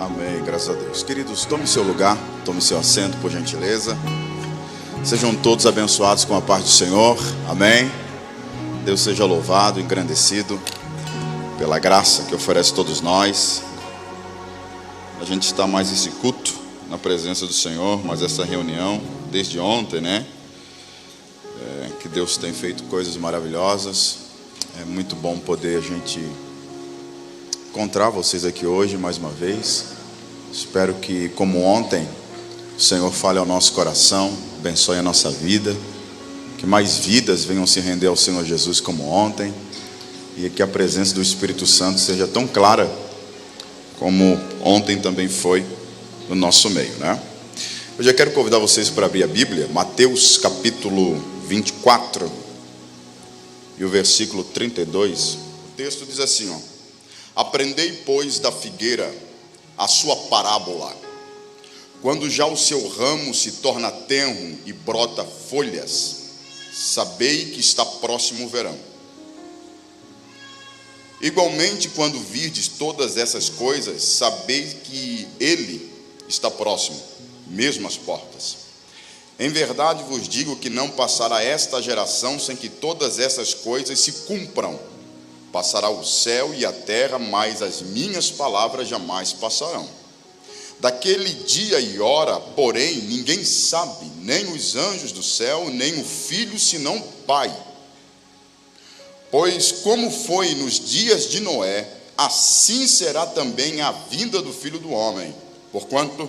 Amém, graças a Deus. Queridos, tome seu lugar, tome seu assento, por gentileza. Sejam todos abençoados com a paz do Senhor. Amém. Deus seja louvado, engrandecido pela graça que oferece a todos nós. A gente está mais esse culto na presença do Senhor, mas essa reunião desde ontem, né? Que Deus tem feito coisas maravilhosas. É muito bom poder a gente encontrar vocês aqui hoje mais uma vez. Espero que, como ontem, o Senhor fale ao nosso coração, abençoe a nossa vida, que mais vidas venham se render ao Senhor Jesus como ontem, e que a presença do Espírito Santo seja tão clara como ontem também foi no nosso meio, né? Eu já quero convidar vocês para abrir a Bíblia, Mateus capítulo 24 e o versículo 32. O texto diz assim, ó: Aprendei, pois, da figueira a sua parábola. Quando já o seu ramo se torna tenro e brota folhas, sabei que está próximo o verão. Igualmente, quando virdes todas essas coisas, sabei que ele está próximo, mesmo às portas. Em verdade vos digo que não passará esta geração sem que todas essas coisas se cumpram. Passará o céu e a terra, mas as minhas palavras jamais passarão. Daquele dia e hora, porém, ninguém sabe, nem os anjos do céu, nem o Filho, senão o Pai. Pois como foi nos dias de Noé, assim será também a vinda do Filho do Homem. Porquanto,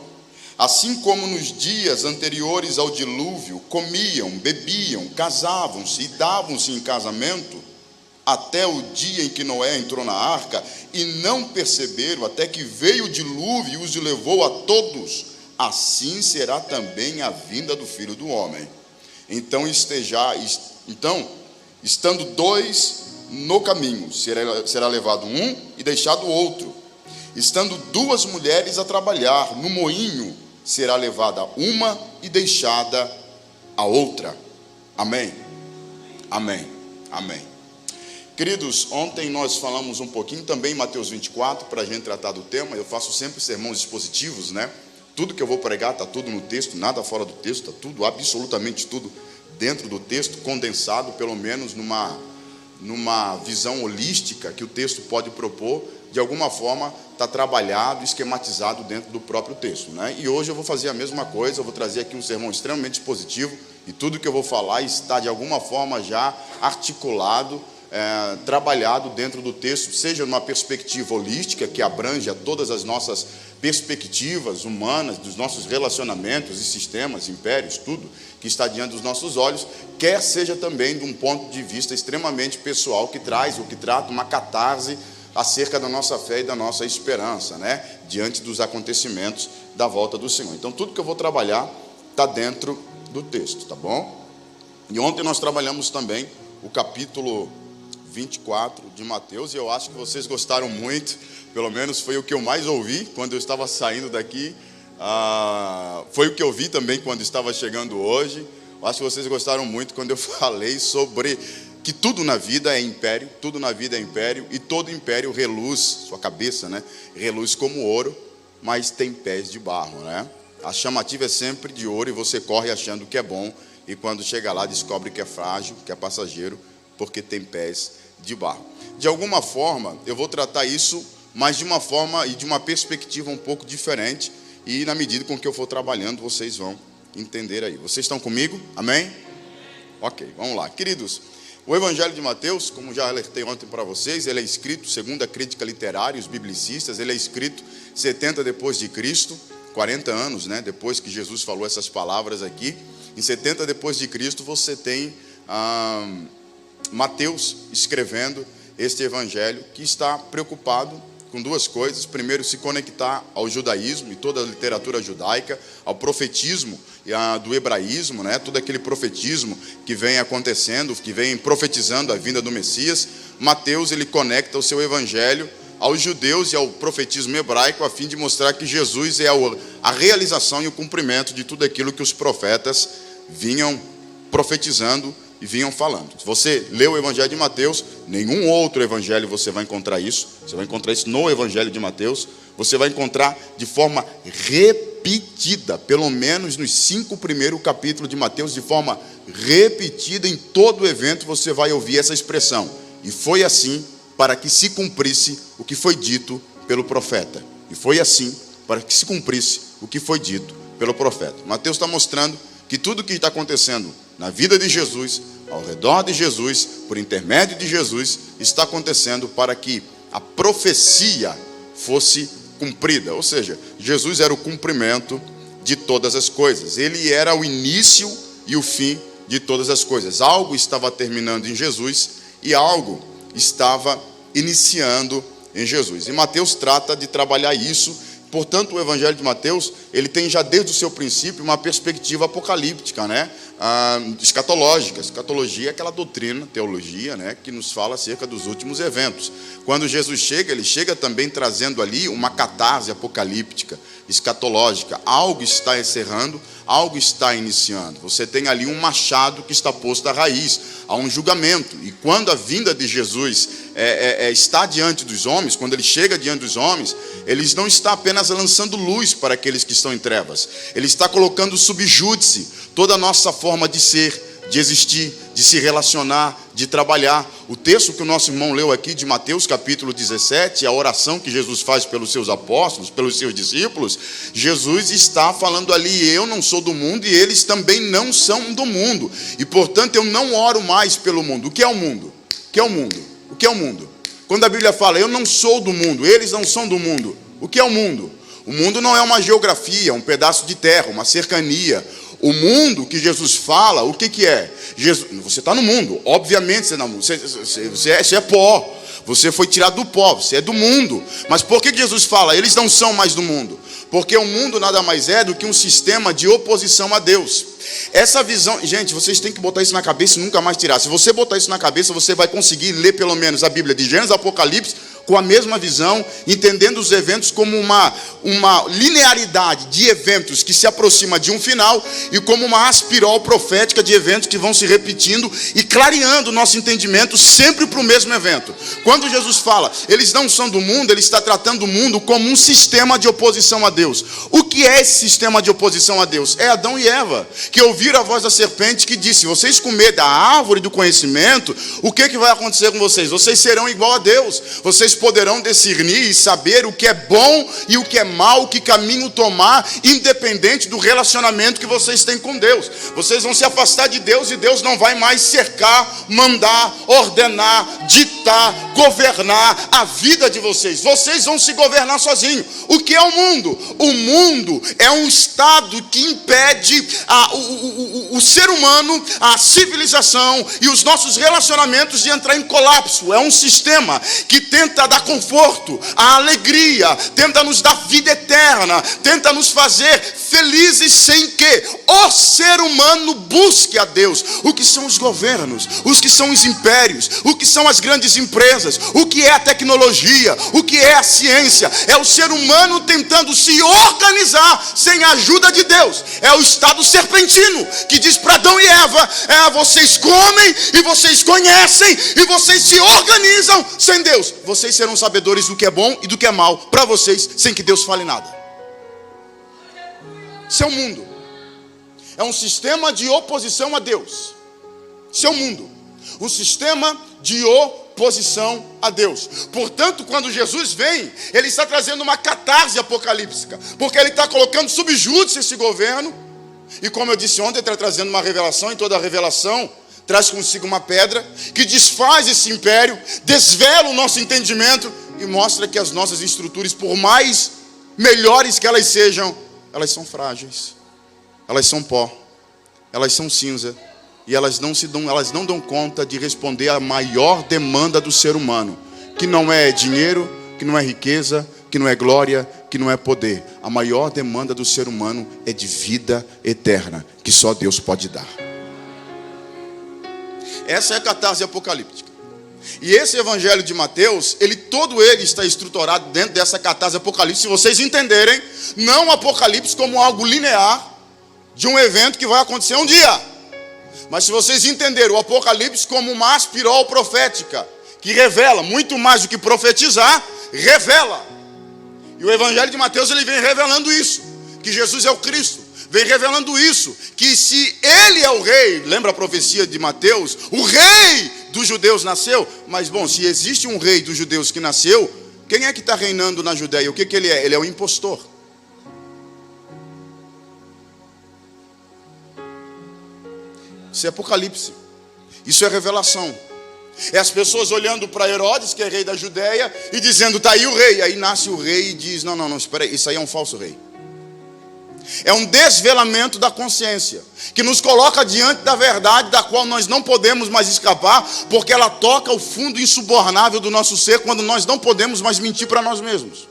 assim como nos dias anteriores ao dilúvio, comiam, bebiam, casavam-se e davam-se em casamento, até o dia em que Noé entrou na arca, e não perceberam até que veio o dilúvio e os levou a todos, assim será também a vinda do Filho do Homem. Então, estando dois no caminho, será levado um e deixado o outro. Estando duas mulheres a trabalhar no moinho, será levada uma e deixada a outra. Amém? Amém. Amém. Queridos, ontem nós falamos um pouquinho também em Mateus 24, para a gente tratar do tema. Eu faço sempre sermões expositivos, né? Tudo que eu vou pregar está tudo no texto, nada fora do texto, está tudo, absolutamente tudo dentro do texto, condensado pelo menos numa visão holística que o texto pode propor. De alguma forma está trabalhado, esquematizado dentro do próprio texto, né? E hoje eu vou fazer a mesma coisa. Eu vou trazer aqui um sermão extremamente expositivo, e tudo que eu vou falar está de alguma forma já articulado, trabalhado dentro do texto, seja numa perspectiva holística que abrange a todas as nossas perspectivas humanas, dos nossos relacionamentos e sistemas, impérios, tudo que está diante dos nossos olhos, quer seja também de um ponto de vista extremamente pessoal, que trata uma catarse acerca da nossa fé e da nossa esperança, né, diante dos acontecimentos da volta do Senhor. Então, tudo que eu vou trabalhar está dentro do texto, tá bom? E ontem nós trabalhamos também o capítulo 24 de Mateus, e eu acho que vocês gostaram muito, pelo menos foi o que eu mais ouvi quando eu estava saindo daqui, foi o que eu vi também quando estava chegando hoje. Eu acho que vocês gostaram muito quando eu falei sobre que tudo na vida é império, tudo na vida é império, e todo império reluz, sua cabeça, né, reluz como ouro, mas tem pés de barro, né? A chamativa é sempre de ouro, e você corre achando que é bom, e quando chega lá descobre que é frágil, que é passageiro, porque tem pés de barro. De alguma forma, eu vou tratar isso, mas de uma forma e de uma perspectiva um pouco diferente, e na medida com que eu for trabalhando, vocês vão entender aí. Vocês estão comigo? Amém? Ok, vamos lá. Queridos, o Evangelho de Mateus, como já alertei ontem para vocês, ele é escrito, segundo a crítica literária, os biblicistas, ele é escrito 70 depois de Cristo, 40 anos, né, depois que Jesus falou essas palavras aqui. Em 70 depois de Cristo, você tem Mateus escrevendo este evangelho, que está preocupado com duas coisas. Primeiro, se conectar ao judaísmo e toda a literatura judaica, ao profetismo do hebraísmo, né? Todo aquele profetismo que vem acontecendo, que vem profetizando a vinda do Messias. Mateus, ele conecta o seu evangelho aos judeus e ao profetismo hebraico, a fim de mostrar que Jesus é a realização e o cumprimento de tudo aquilo que os profetas vinham profetizando e vinham falando. Se você lê o Evangelho de Mateus, nenhum outro evangelho você vai encontrar isso. Você vai encontrar isso no Evangelho de Mateus. Você vai encontrar de forma repetida, pelo menos nos 5 primeiros capítulos de Mateus, de forma repetida em todo o evento, você vai ouvir essa expressão. E foi assim para que se cumprisse o que foi dito pelo profeta. E foi assim para que se cumprisse o que foi dito pelo profeta. Mateus está mostrando que tudo o que está acontecendo na vida de Jesus, ao redor de Jesus, por intermédio de Jesus, está acontecendo para que a profecia fosse cumprida. Ou seja, Jesus era o cumprimento de todas as coisas. Ele era o início e o fim de todas as coisas. Algo estava terminando em Jesus e algo estava iniciando em Jesus. E Mateus trata de trabalhar isso. Portanto, o Evangelho de Mateus, ele tem já desde o seu princípio uma perspectiva apocalíptica, né? Escatológica. Escatologia é aquela doutrina, teologia, né, que nos fala acerca dos últimos eventos. Quando Jesus chega, ele chega também trazendo ali uma catarse apocalíptica, escatológica. Algo está encerrando, algo está iniciando. Você tem ali um machado que está posto à raiz, há um julgamento. E quando a vinda de Jesus está diante dos homens, quando ele chega diante dos homens, ele não está apenas lançando luz para aqueles que estão em trevas. Ele está colocando sob júdice toda a nossa forma de ser, de existir, de se relacionar, de trabalhar. O texto que o nosso irmão leu aqui de Mateus capítulo 17, a oração que Jesus faz pelos seus apóstolos, pelos seus discípulos, Jesus está falando ali: eu não sou do mundo e eles também não são do mundo. E portanto eu não oro mais pelo mundo. O que é o mundo? O que é o mundo? O que é o mundo? Quando a Bíblia fala: eu não sou do mundo, eles não são do mundo. O que é o mundo? O mundo não é uma geografia, um pedaço de terra, uma cercania. O mundo que Jesus fala, o que é? Jesus, você está no mundo, obviamente você é pó, você foi tirado do pó, você é do mundo. Mas por que Jesus fala, eles não são mais do mundo? Porque o mundo nada mais é do que um sistema de oposição a Deus. Essa visão, gente, vocês têm que botar isso na cabeça e nunca mais tirar. Se você botar isso na cabeça, você vai conseguir ler pelo menos a Bíblia de Gênesis a Apocalipse com a mesma visão, entendendo os eventos como uma linearidade de eventos que se aproxima de um final e como uma aspirol profética de eventos que vão se repetindo e clareando o nosso entendimento sempre para o mesmo evento. Quando Jesus fala, eles não são do mundo, ele está tratando o mundo como um sistema de oposição a Deus. O que é esse sistema de oposição a Deus? É Adão e Eva, que ouviram a voz da serpente que disse: vocês comer da árvore do conhecimento, o que vai acontecer com vocês? Vocês serão igual a Deus, vocês poderão discernir e saber o que é bom e o que é mal, que caminho tomar, independente do relacionamento que vocês têm com Deus. Vocês vão se afastar de Deus e Deus não vai mais cercar, mandar, ordenar, ditar, governar a vida de vocês. Vocês vão se governar sozinhos. O que é o mundo? O mundo é um estado que impede o ser humano, a civilização e os nossos relacionamentos de entrar em colapso. É um sistema que tenta dar conforto, a alegria, tenta nos dar vida eterna, tenta nos fazer felizes sem que o ser humano busque a Deus. O que são os governos, os que são os impérios, o que são as grandes empresas, o que é a tecnologia, o que é a ciência? É o ser humano tentando se organizar sem a ajuda de Deus. É o estado serpentino que diz para Adão e Eva: vocês comem e vocês conhecem e vocês se organizam sem Deus. Vocês serão sabedores do que é bom e do que é mal para vocês, sem que Deus fale nada. Isso é o mundo. É um sistema de oposição a Deus. Isso é o mundo. Um sistema de oposição a Deus. Portanto, quando Jesus vem, ele está trazendo uma catarse apocalíptica, porque ele está colocando sob júdice esse governo. E como eu disse ontem, ele está trazendo uma revelação, e toda a revelação traz consigo uma pedra que desfaz esse império, desvela o nosso entendimento e mostra que as nossas estruturas, por mais melhores que elas sejam, elas são frágeis, elas são pó, elas são cinza, e elas não dão conta de responder à maior demanda do ser humano, que não é dinheiro, que não é riqueza, que não é glória, que não é poder. A maior demanda do ser humano é de vida eterna, que só Deus pode dar. Essa é a catarse apocalíptica. E esse evangelho de Mateus, todo ele está estruturado dentro dessa catarse apocalíptica. Se vocês entenderem, não o apocalipse como algo linear de um evento que vai acontecer um dia. Mas se vocês entenderem o apocalipse como uma aspirol profética, que revela, muito mais do que profetizar, revela. E o Evangelho de Mateus, ele vem revelando isso, que Jesus é o Cristo. Vem revelando isso, que se ele é o rei, lembra a profecia de Mateus? O rei dos judeus nasceu. Mas bom, se existe um rei dos judeus que nasceu, quem é que está reinando na Judéia? O que ele é? Ele é o impostor. Isso é Apocalipse. Isso é revelação. É as pessoas olhando para Herodes, que é rei da Judéia, e dizendo, está aí o rei. Aí nasce o rei e diz, não, espera aí, isso aí é um falso rei. É um desvelamento da consciência, que nos coloca diante da verdade, da qual nós não podemos mais escapar, porque ela toca o fundo insubornável do nosso ser, quando nós não podemos mais mentir para nós mesmos.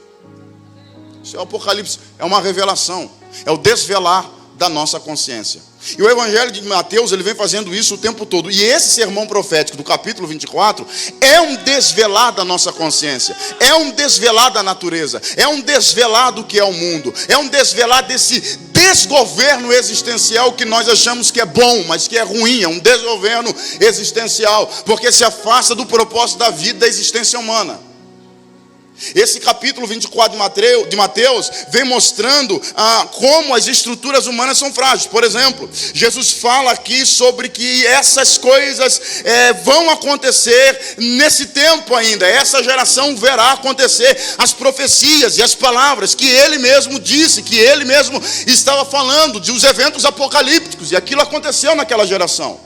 Isso é o Apocalipse, é uma revelação, é o desvelar da nossa consciência. E o Evangelho de Mateus, ele vem fazendo isso o tempo todo. E esse sermão profético do capítulo 24 é um desvelar da nossa consciência, é um desvelar da natureza, é um desvelar do que é o mundo, é um desvelar desse desgoverno existencial que nós achamos que é bom, mas que é ruim. É um desgoverno existencial, porque se afasta do propósito da vida, da existência humana. Esse capítulo 24 de Mateus vem mostrando como as estruturas humanas são frágeis. Por exemplo, Jesus fala aqui sobre que essas coisas vão acontecer nesse tempo ainda. Essa geração verá acontecer as profecias e as palavras que ele mesmo disse, que ele mesmo estava falando, dos eventos apocalípticos. E aquilo aconteceu naquela geração.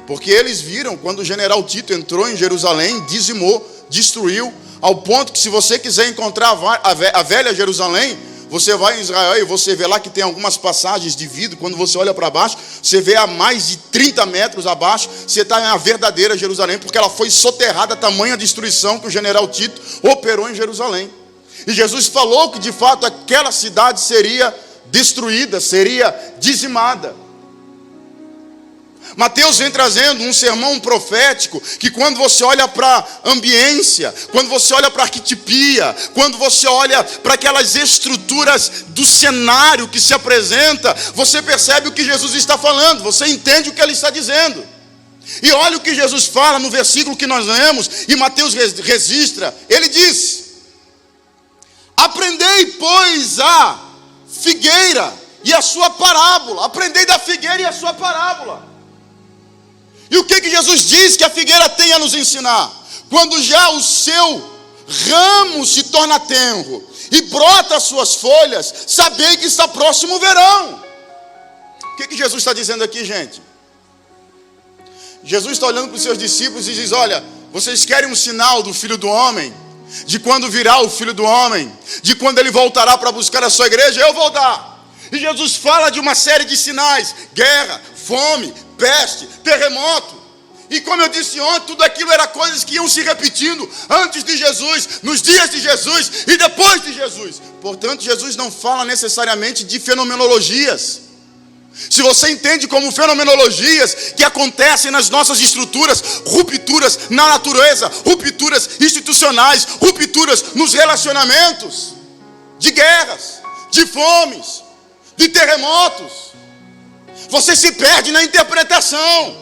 Porque eles viram quando o general Tito entrou em Jerusalém, dizimou, destruiu, ao ponto que se você quiser encontrar a velha Jerusalém, você vai em Israel e você vê lá que tem algumas passagens de vidro. Quando você olha para baixo, você vê a mais de 30 metros abaixo, você está na verdadeira Jerusalém, porque ela foi soterrada, a tamanha destruição que o general Tito operou em Jerusalém. E Jesus falou que de fato aquela cidade seria destruída, seria dizimada. Mateus vem trazendo um sermão profético que quando você olha para a ambiência, quando você olha para a arquetipia, quando você olha para aquelas estruturas do cenário que se apresenta, você percebe o que Jesus está falando, você entende o que ele está dizendo. E olha o que Jesus fala no versículo que nós lemos, e Mateus registra, ele diz: aprendei, pois, a figueira e a sua parábola. Aprendei da figueira e a sua parábola. E o que Jesus diz que a figueira tem a nos ensinar? Quando já o seu ramo se torna tenro e brota as suas folhas, sabei que está próximo o verão. O que Jesus está dizendo aqui, gente? Jesus está olhando para os seus discípulos e diz: olha, vocês querem um sinal do Filho do Homem? De quando virá o Filho do Homem? De quando ele voltará para buscar a sua igreja? Eu vou dar. E Jesus fala de uma série de sinais: guerra, fome, peste, terremoto. E como eu disse ontem, tudo aquilo era coisas que iam se repetindo antes de Jesus, nos dias de Jesus e depois de Jesus. Portanto, Jesus não fala necessariamente de fenomenologias. Se você entende como fenomenologias que acontecem nas nossas estruturas, rupturas na natureza, rupturas institucionais, rupturas nos relacionamentos, de guerras, de fomes, de terremotos, você se perde na interpretação,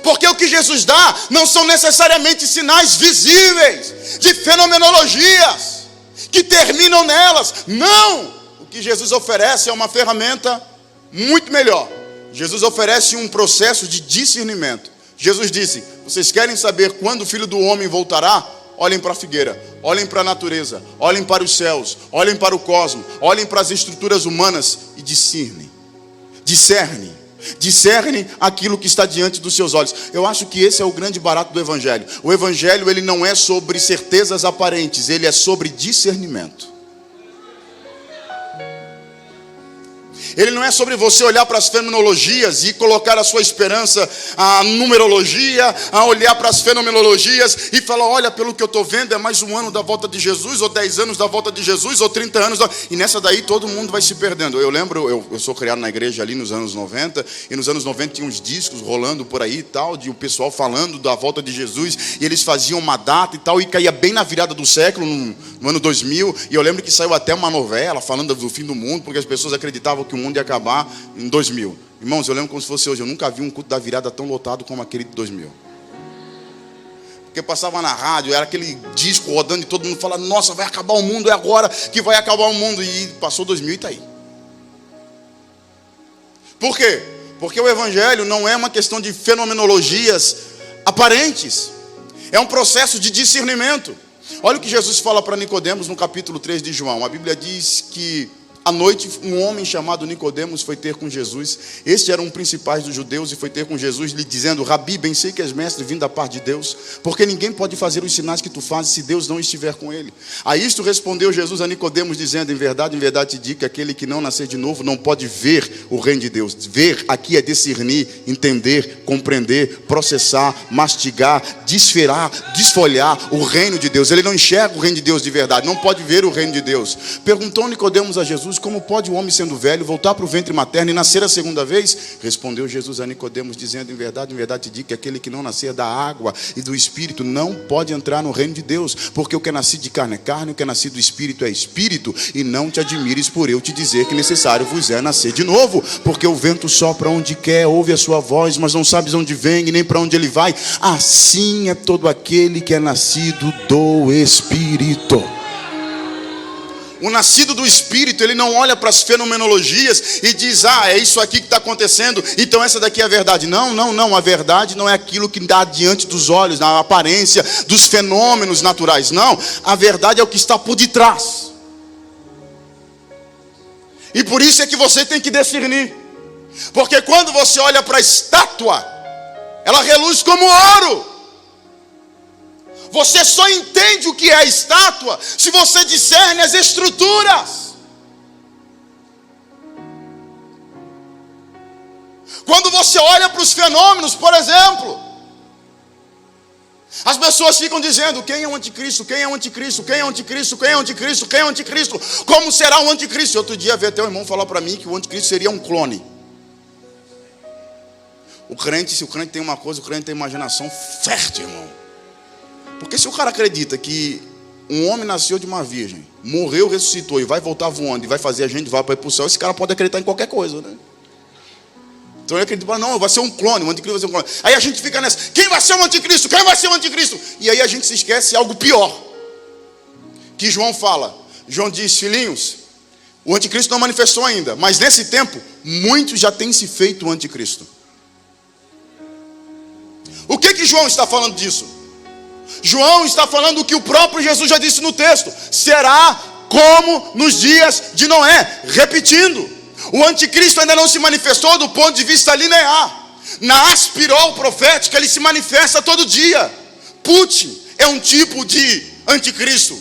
porque o que Jesus dá não são necessariamente sinais visíveis de fenomenologias que terminam nelas. Não! O que Jesus oferece é uma ferramenta muito melhor. Jesus oferece um processo de discernimento. Jesus disse: vocês querem saber quando o Filho do Homem voltará? Olhem para a figueira, olhem para a natureza, olhem para os céus, olhem para o cosmos, olhem para as estruturas humanas e discernem. Discerne aquilo que está diante dos seus olhos. Eu acho que esse é o grande barato do Evangelho. O Evangelho, ele não é sobre certezas aparentes, ele é sobre discernimento. Ele não é sobre você olhar para as fenomenologias e colocar a sua esperança à numerologia, a olhar para as fenomenologias e falar: olha, pelo que eu estou vendo é mais um ano da volta de Jesus, ou 10 anos da volta de Jesus, ou 30 anos e nessa daí todo mundo vai se perdendo. Eu lembro, eu sou criado na igreja ali nos anos 90, e nos anos 90 tinha uns discos rolando por aí e tal, de o pessoal falando da volta de Jesus, e eles faziam uma data e tal, e caía bem na virada do século, no ano 2000, e eu lembro que saiu até uma novela falando do fim do mundo, porque as pessoas acreditavam que o mundo ia acabar em 2000. Irmãos, eu lembro como se fosse hoje, eu nunca vi um culto da virada tão lotado como aquele de 2000. Porque passava na rádio, era aquele disco rodando e todo mundo falava, nossa, vai acabar o mundo, é agora que vai acabar o mundo. E passou 2000 e está aí. Por quê? Porque o evangelho não é uma questão de fenomenologias aparentes. É um processo de discernimento. Olha o que Jesus fala para Nicodemos no capítulo 3 de João. A Bíblia diz que à noite um homem chamado Nicodemos foi ter com Jesus. Este era um principais dos judeus e foi ter com Jesus, lhe dizendo, Rabi, bem sei que és mestre vindo da parte de Deus, porque ninguém pode fazer os sinais que tu fazes se Deus não estiver com ele. A isto respondeu Jesus a Nicodemos, dizendo, em verdade te digo que aquele que não nascer de novo não pode ver o reino de Deus. Ver aqui é discernir, entender, compreender, processar, mastigar, desfolhar o reino de Deus. Ele não enxerga o reino de Deus de verdade, não pode ver o reino de Deus. Perguntou Nicodemos a Jesus, como pode o homem sendo velho voltar para o ventre materno e nascer a segunda vez? Respondeu Jesus a Nicodemos, dizendo, em verdade te digo que aquele que não nascer da água e do Espírito não pode entrar no reino de Deus, porque o que é nascido de carne é carne, o que é nascido do Espírito é Espírito, e não te admires por eu te dizer que necessário vos é nascer de novo, porque o vento sopra onde quer, ouve a sua voz, mas não sabes onde vem e nem para onde ele vai. Assim é todo aquele que é nascido do Espírito. O nascido do Espírito, ele não olha para as fenomenologias e diz, é isso aqui que está acontecendo, então essa daqui é a verdade. Não, a verdade não é aquilo que dá diante dos olhos, na aparência dos fenômenos naturais. Não, a verdade é o que está por detrás. E por isso é que você tem que discernir. Porque quando você olha para a estátua, ela reluz como ouro. Você só entende o que é a estátua se você discerne as estruturas. Quando você olha para os fenômenos, por exemplo, as pessoas ficam dizendo, quem é o anticristo, quem é o anticristo, quem é o anticristo, quem é o anticristo, quem é o anticristo, como será o anticristo? Outro dia veio até um irmão falar para mim que o anticristo seria um clone. Se o crente tem uma coisa, o crente tem imaginação fértil, irmão. Porque se o cara acredita que um homem nasceu de uma virgem, morreu, ressuscitou e vai voltar voando e vai fazer a gente voar para ir para o céu, esse cara pode acreditar em qualquer coisa, né? Então ele acredita, não, vai ser um clone, o anticristo vai ser um clone. Aí a gente fica nessa, quem vai ser o anticristo? Quem vai ser o anticristo? E aí a gente se esquece de algo pior. Que João fala, João diz, filhinhos, o anticristo não manifestou ainda, mas nesse tempo, muitos já têm se feito o anticristo. O que João está falando disso? João está falando o que o próprio Jesus já disse no texto. Será como nos dias de Noé. Repetindo, o anticristo ainda não se manifestou do ponto de vista linear. Na aspirol profética ele se manifesta todo dia. Putin é um tipo de anticristo.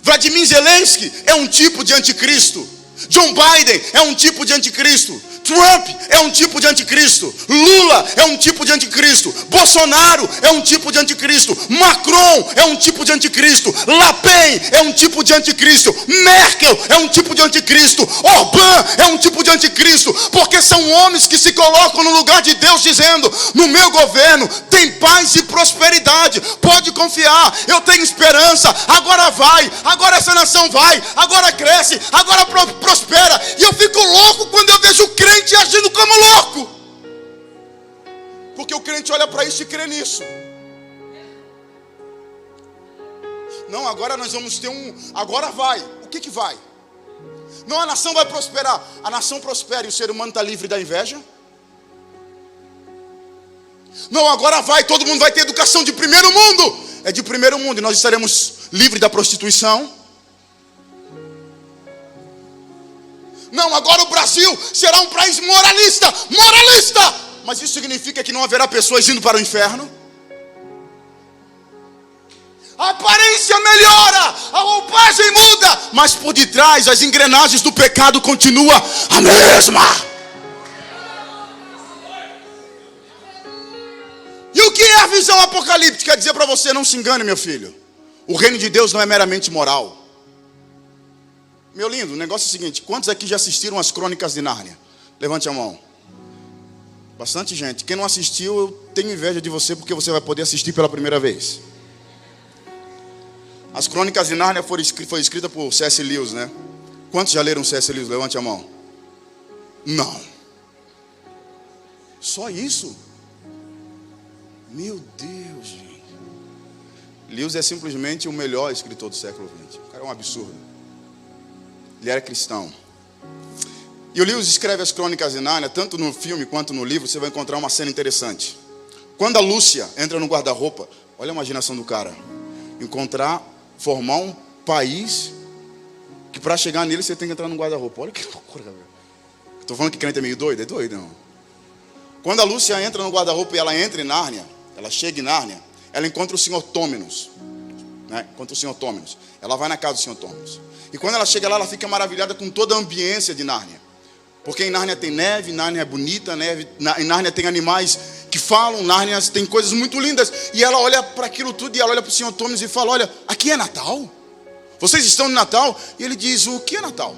Vladimir Zelensky é um tipo de anticristo. John Biden é um tipo de anticristo. Trump é um tipo de anticristo. Lula é um tipo de anticristo. Bolsonaro é um tipo de anticristo. Macron é um tipo de anticristo. Le Pen é um tipo de anticristo. Merkel é um tipo de anticristo. Orbán é um tipo de anticristo. Porque são homens que se colocam no lugar de Deus dizendo, no meu governo tem paz e prosperidade. Pode confiar, eu tenho esperança. Agora vai, agora essa nação vai, agora cresce, agora prospera. E eu fico louco quando eu vejo o crente agindo como louco, porque o crente olha para isso e crê nisso. Não, agora nós vamos ter agora vai, o que vai? Não, a nação vai prosperar. A nação prospera e o ser humano está livre da inveja. Não, agora vai, todo mundo vai ter educação de primeiro mundo. É de primeiro mundo e nós estaremos livres da prostituição. Não, agora o Brasil será um país moralista. Mas isso significa que não haverá pessoas indo para o inferno? A aparência melhora, a roupagem muda, mas por detrás as engrenagens do pecado continuam a mesma. E o que é a visão apocalíptica? Quer dizer para você, não se engane, meu filho. O reino de Deus não é meramente moral. Meu lindo, o negócio é o seguinte, quantos aqui já assistiram as Crônicas de Nárnia? Levante a mão. Bastante gente. Quem não assistiu, eu tenho inveja de você, porque você vai poder assistir pela primeira vez. As Crônicas de Nárnia foi escrita por C.S. Lewis, né? Quantos já leram C.S. Lewis? Levante a mão. Não. Só isso? Meu Deus, gente. Lewis é simplesmente o melhor escritor do século XX. O cara é um absurdo. Ele era cristão. E o Lewis escreve as Crônicas de Nárnia, tanto no filme quanto no livro. Você vai encontrar uma cena interessante. Quando a Lúcia entra no guarda-roupa, olha a imaginação do cara. Formar um país que para chegar nele você tem que entrar no guarda-roupa. Olha que loucura, velho. Estou falando que crente é meio doido? É doido, não. Quando a Lúcia entra no guarda-roupa e ela entra em Nárnia, ela chega em Nárnia, ela encontra o Senhor Tômenos. Encontra o Senhor Tômenos. Ela vai na casa do Senhor Tômenos. E quando ela chega lá, ela fica maravilhada com toda a ambiência de Nárnia. Porque em Nárnia tem neve, Nárnia é bonita, em Nárnia tem animais que falam, Nárnia tem coisas muito lindas. E ela olha para aquilo tudo e ela olha para o Senhor Tômenos e fala: olha, aqui é Natal? Vocês estão no Natal? E ele diz: o que é Natal?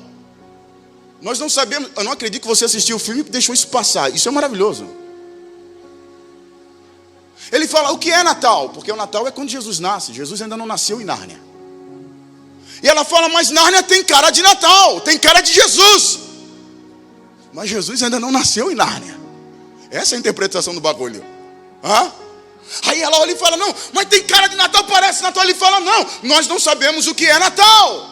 Nós não sabemos. Eu não acredito que você assistiu o filme e deixou isso passar. Isso é maravilhoso. Ele fala: o que é Natal? Porque o Natal é quando Jesus nasce. Jesus ainda não nasceu em Nárnia. E ela fala: mas Nárnia tem cara de Natal, tem cara de Jesus. Mas Jesus ainda não nasceu em Nárnia. Essa é a interpretação do bagulho. Aí ela olha e fala: não, mas tem cara de Natal, parece Natal. Ele fala: não, nós não sabemos o que é Natal,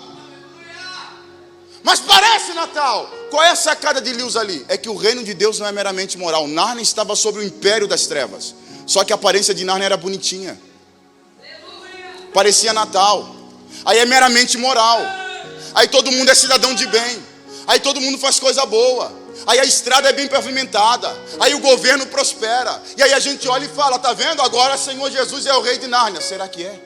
mas parece Natal. Qual é a sacada de Lewis ali? É que o reino de Deus não é meramente moral. Nárnia estava sob o império das trevas. Só que a aparência de Nárnia era bonitinha, parecia Natal. Aí é meramente moral. Aí todo mundo é cidadão de bem. Aí todo mundo faz coisa boa. Aí a estrada é bem pavimentada. Aí o governo prospera. E aí a gente olha e fala: tá vendo? Agora Senhor Jesus é o rei de Nárnia. Será que é?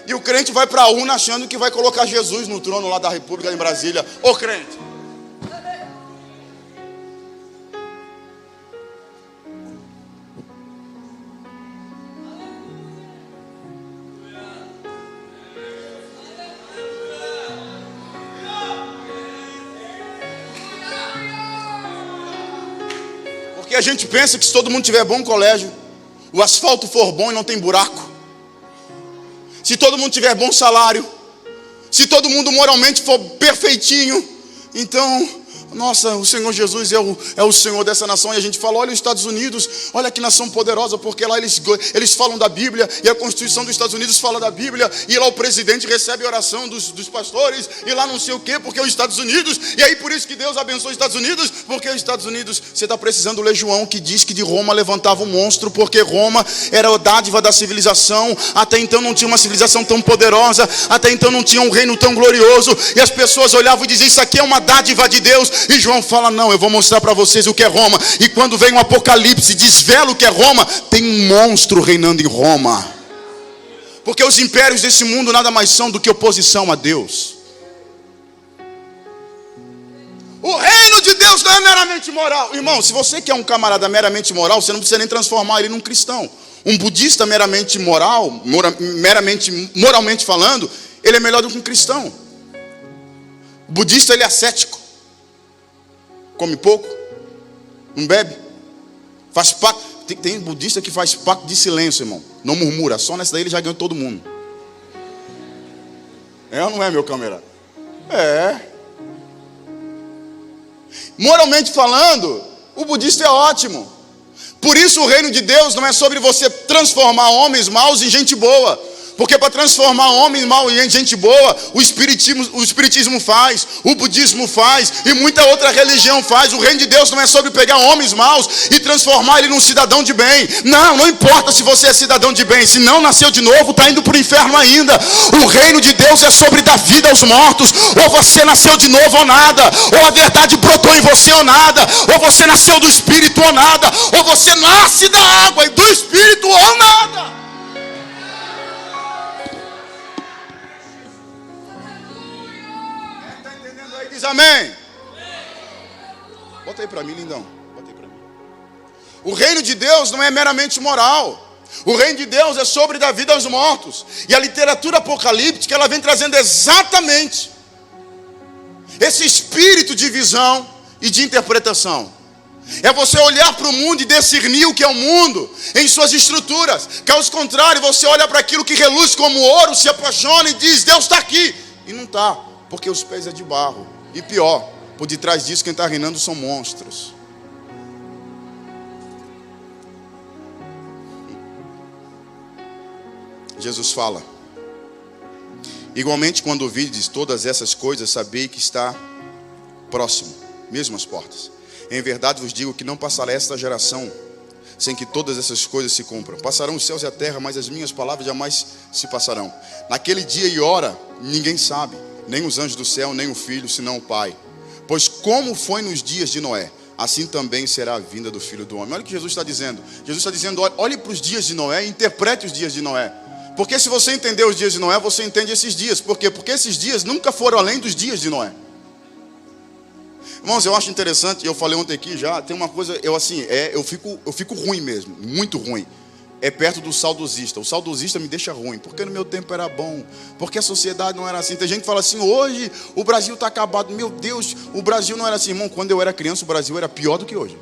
E o crente vai para a urna achando que vai colocar Jesus no trono lá da República em Brasília. Ô crente! Porque a gente pensa que se todo mundo tiver bom colégio, o asfalto for bom e não tem buraco, se todo mundo tiver bom salário, se todo mundo moralmente for perfeitinho, então, nossa, o Senhor Jesus é o Senhor dessa nação. E a gente fala: olha os Estados Unidos, olha que nação poderosa, porque lá eles falam da Bíblia, e a Constituição dos Estados Unidos fala da Bíblia, e lá o presidente recebe a oração dos pastores, e lá não sei o quê, porque os Estados Unidos, e aí por isso que Deus abençoa os Estados Unidos, porque os Estados Unidos, você está precisando ler João, que diz que de Roma levantava um monstro, porque Roma era a dádiva da civilização. Até então não tinha uma civilização tão poderosa, até então não tinha um reino tão glorioso, e as pessoas olhavam e diziam: isso aqui é uma dádiva de Deus. E João fala: não, eu vou mostrar para vocês o que é Roma. E quando vem um Apocalipse, desvela o que é Roma, tem um monstro reinando em Roma. Porque os impérios desse mundo nada mais são do que oposição a Deus. O reino de Deus não é meramente moral. Irmão, se você quer um camarada meramente moral, você não precisa nem transformar ele num cristão. Um budista meramente moral, moralmente falando, ele é melhor do que um cristão. O budista, ele é ascético. Come pouco, não bebe, faz pacto. Tem budista que faz pacto de silêncio, irmão. Não murmura, só nessa daí ele já ganhou todo mundo. É ou não é, meu camarada? É. Moralmente falando, o budista é ótimo. Por isso o reino de Deus não é sobre você transformar homens maus em gente boa. Porque para transformar homem mau em gente boa, o espiritismo faz, o budismo faz, e muita outra religião faz. O reino de Deus não é sobre pegar homens maus e transformar ele num cidadão de bem. Não importa se você é cidadão de bem. Se não nasceu de novo, está indo para o inferno ainda. O reino de Deus é sobre dar vida aos mortos. Ou você nasceu de novo ou nada. Ou a verdade brotou em você ou nada. Ou você nasceu do Espírito ou nada. Ou você nasce da água e do Espírito ou nada. Amém. Bota aí para mim, lindão. Bota aí para mim. O reino de Deus não é meramente moral. O reino de Deus é sobre dar vida aos mortos. E a literatura apocalíptica, ela vem trazendo exatamente esse espírito de visão e de interpretação. É você olhar para o mundo e discernir o que é o mundo em suas estruturas. Caso contrário, você olha para aquilo que reluz como ouro, se apaixona e diz: Deus está aqui. E não está, porque os pés é de barro. E pior, por detrás disso quem está reinando são monstros. Jesus fala: igualmente, quando ouvides todas essas coisas, sabei que está próximo, mesmo às portas. Em verdade vos digo que não passará esta geração sem que todas essas coisas se cumpram. Passarão os céus e a terra, mas as minhas palavras jamais se passarão. Naquele dia e hora, ninguém sabe, nem os anjos do céu, nem o Filho, senão o Pai. Pois como foi nos dias de Noé, assim também será a vinda do Filho do Homem. Olha o que Jesus está dizendo. Jesus está dizendo: olhe para os dias de Noé e interprete os dias de Noé. Porque se você entender os dias de Noé, você entende esses dias. Por quê? Porque esses dias nunca foram além dos dias de Noé. Irmãos, eu acho interessante, eu falei ontem aqui já, tem uma coisa, eu fico ruim mesmo, muito ruim. É perto do saudosista. O saudosista me deixa ruim, porque no meu tempo era bom, porque a sociedade não era assim. Tem gente que fala assim: hoje o Brasil está acabado. Meu Deus, o Brasil não era assim. Irmão, quando eu era criança, o Brasil era pior do que hoje.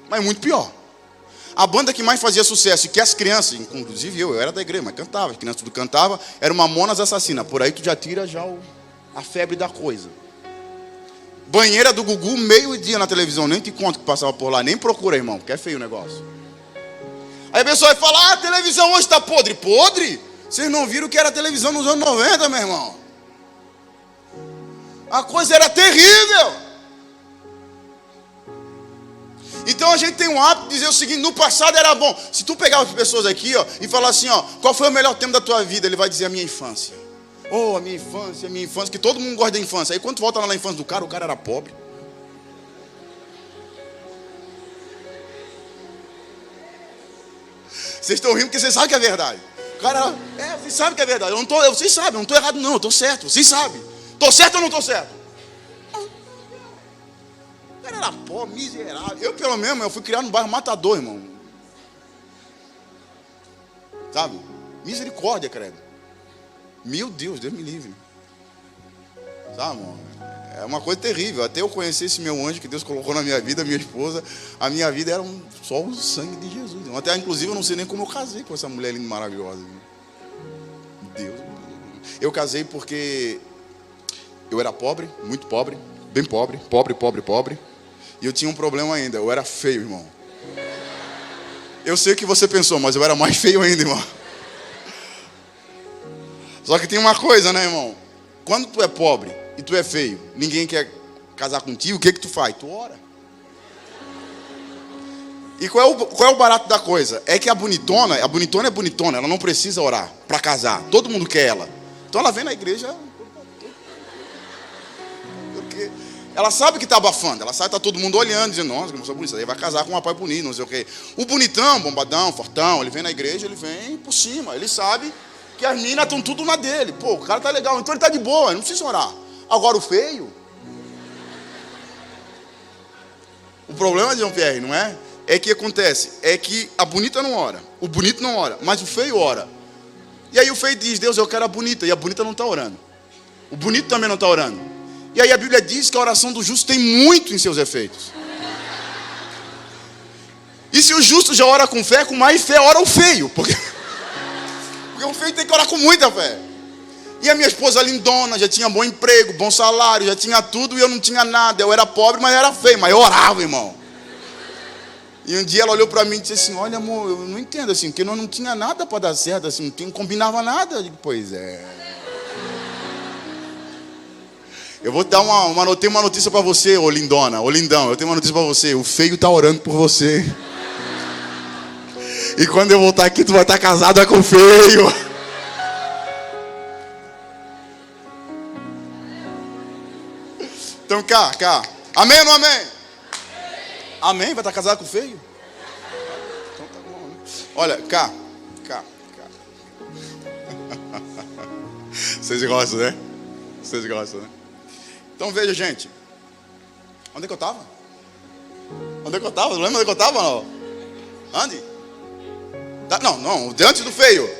Mas muito pior. A banda que mais fazia sucesso, e que as crianças, inclusive eu era da igreja, mas cantava, as crianças tudo cantava, era uma Mamonas Assassina. Por aí tu já tira a febre da coisa. Banheira do Gugu, meio-dia na televisão. Nem te conto que passava por lá, nem procura, irmão, porque é feio o negócio. Aí a pessoa vai falar: a televisão hoje está podre. Podre? Vocês não viram o que era a televisão nos anos 90, meu irmão? A coisa era terrível. Então a gente tem um hábito de dizer o seguinte: no passado era bom. Se tu pegar as pessoas aqui, e falar assim, qual foi o melhor tempo da tua vida? Ele vai dizer: a minha infância. Oh, a minha infância, que todo mundo gosta da infância. Aí quando tu volta lá na infância do cara, o cara era pobre. Vocês estão rindo porque vocês sabem que é verdade. O cara, vocês sabem que é verdade. Vocês sabem, eu não estou errado não, eu estou certo. Vocês sabem. Estou certo ou não estou certo? O cara era pobre, miserável. Eu pelo menos, eu fui criado no bairro Matador, irmão. Sabe? Misericórdia, credo. Meu Deus, Deus me livre. Sabe, irmão? É uma coisa terrível. Até eu conhecer esse meu anjo que Deus colocou na minha vida, minha esposa, a minha vida era só o sangue de Jesus. Até, inclusive, eu não sei nem como eu casei com essa mulher linda e maravilhosa. Deus. Eu casei porque eu era pobre, muito pobre, bem pobre, pobre. E eu tinha um problema ainda, eu era feio, irmão. Eu sei o que você pensou, mas eu era mais feio ainda, irmão. Só que tem uma coisa, né, irmão? Quando tu é pobre e tu é feio, ninguém quer casar contigo, o que tu faz? Tu ora. E qual é o barato da coisa? É que a bonitona é bonitona, ela não precisa orar para casar. Todo mundo quer ela. Então ela vem na igreja. Porque ela sabe que está abafando. Ela sabe que está todo mundo olhando, dizendo: nossa, que moça bonita, aí vai casar com um rapaz bonito, não sei o quê. O bonitão, bombadão, fortão, ele vem na igreja, ele vem por cima. Ele sabe que as meninas estão tudo na dele. Pô, o cara tá legal, então ele tá de boa, não precisa orar. Agora o feio. O problema de Jean-Pierre, não é? É que acontece, é que a bonita não ora, o bonito não ora, mas o feio ora. E aí o feio diz: Deus, eu quero a bonita, e a bonita não está orando. O bonito também não está orando. E aí a Bíblia diz que a oração do justo tem muito em seus efeitos. E se o justo já ora com mais fé ora o feio, porque o feio tem que orar com muita fé. E a minha esposa lindona, já tinha bom emprego, bom salário, já tinha tudo, e eu não tinha nada. Eu era pobre, mas era feio, mas eu orava, irmão. E um dia ela olhou para mim e disse assim: olha, amor, eu não entendo assim, porque nós não tinha nada para dar certo, assim, não combinava nada. Eu digo: pois é. Eu vou dar tenho uma notícia para você, ô lindona, ô lindão. Eu tenho uma notícia para você: o feio está orando por você. E quando eu voltar aqui, tu vai estar casada com o feio. Então, cá. Amém ou não amém? Amém? Vai estar casado com o feio? Então tá bom, né? Olha, cá. Vocês gostam, né? Então veja, gente. Onde é que eu estava? Lembra onde é que eu estava, não? Onde? Não, antes do feio.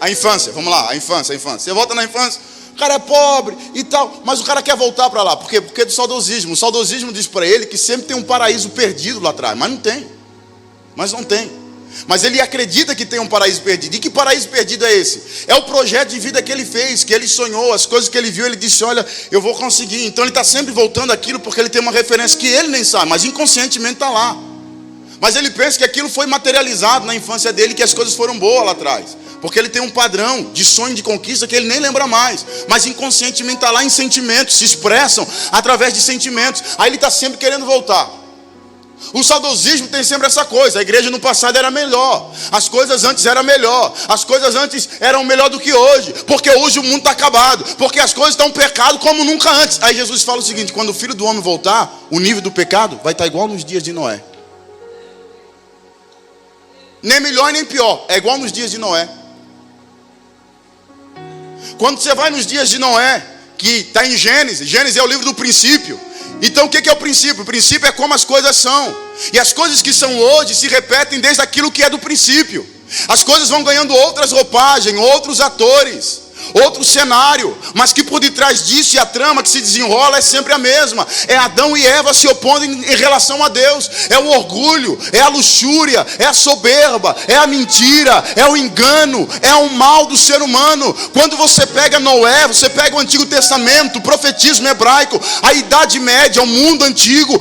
A infância, vamos lá, a infância. Você volta na infância, o cara é pobre e tal, mas o cara quer voltar para lá. Por quê? Porque é do saudosismo. O saudosismo diz para ele que sempre tem um paraíso perdido lá atrás, mas não tem. Mas ele acredita que tem um paraíso perdido. E que paraíso perdido é esse? É o projeto de vida que ele fez, que ele sonhou, as coisas que ele viu, ele disse: olha, eu vou conseguir. Então ele está sempre voltando àquilo porque ele tem uma referência que ele nem sabe, mas inconscientemente está lá. Mas ele pensa que aquilo foi materializado na infância dele, que as coisas foram boas lá atrás. Porque ele tem um padrão de sonho, de conquista, que ele nem lembra mais. Mas inconscientemente está lá em sentimentos, se expressam através de sentimentos. Aí ele está sempre querendo voltar. O saudosismo tem sempre essa coisa. A igreja no passado era melhor. As coisas antes eram melhor. As coisas antes eram melhor do que hoje. Porque hoje o mundo está acabado. Porque as coisas estão pecado como nunca antes. Aí Jesus fala o seguinte: quando o Filho do Homem voltar, o nível do pecado vai estar igual nos dias de Noé. Nem melhor nem pior. É igual nos dias de Noé. Quando você vai nos dias de Noé, que está em Gênesis. Gênesis é o livro do princípio. Então o que é o princípio? O princípio é como as coisas são. E as coisas que são hoje se repetem desde aquilo que é do princípio. As coisas vão ganhando outras roupagens, outros atores, outro cenário, mas que por detrás disso e a trama que se desenrola é sempre a mesma. É Adão e Eva se opondo em relação a Deus. É o orgulho, é a luxúria, é a soberba, é a mentira, é o engano, é o mal do ser humano. Quando você pega Noé, você pega o Antigo Testamento, o profetismo hebraico, a Idade Média, o mundo antigo,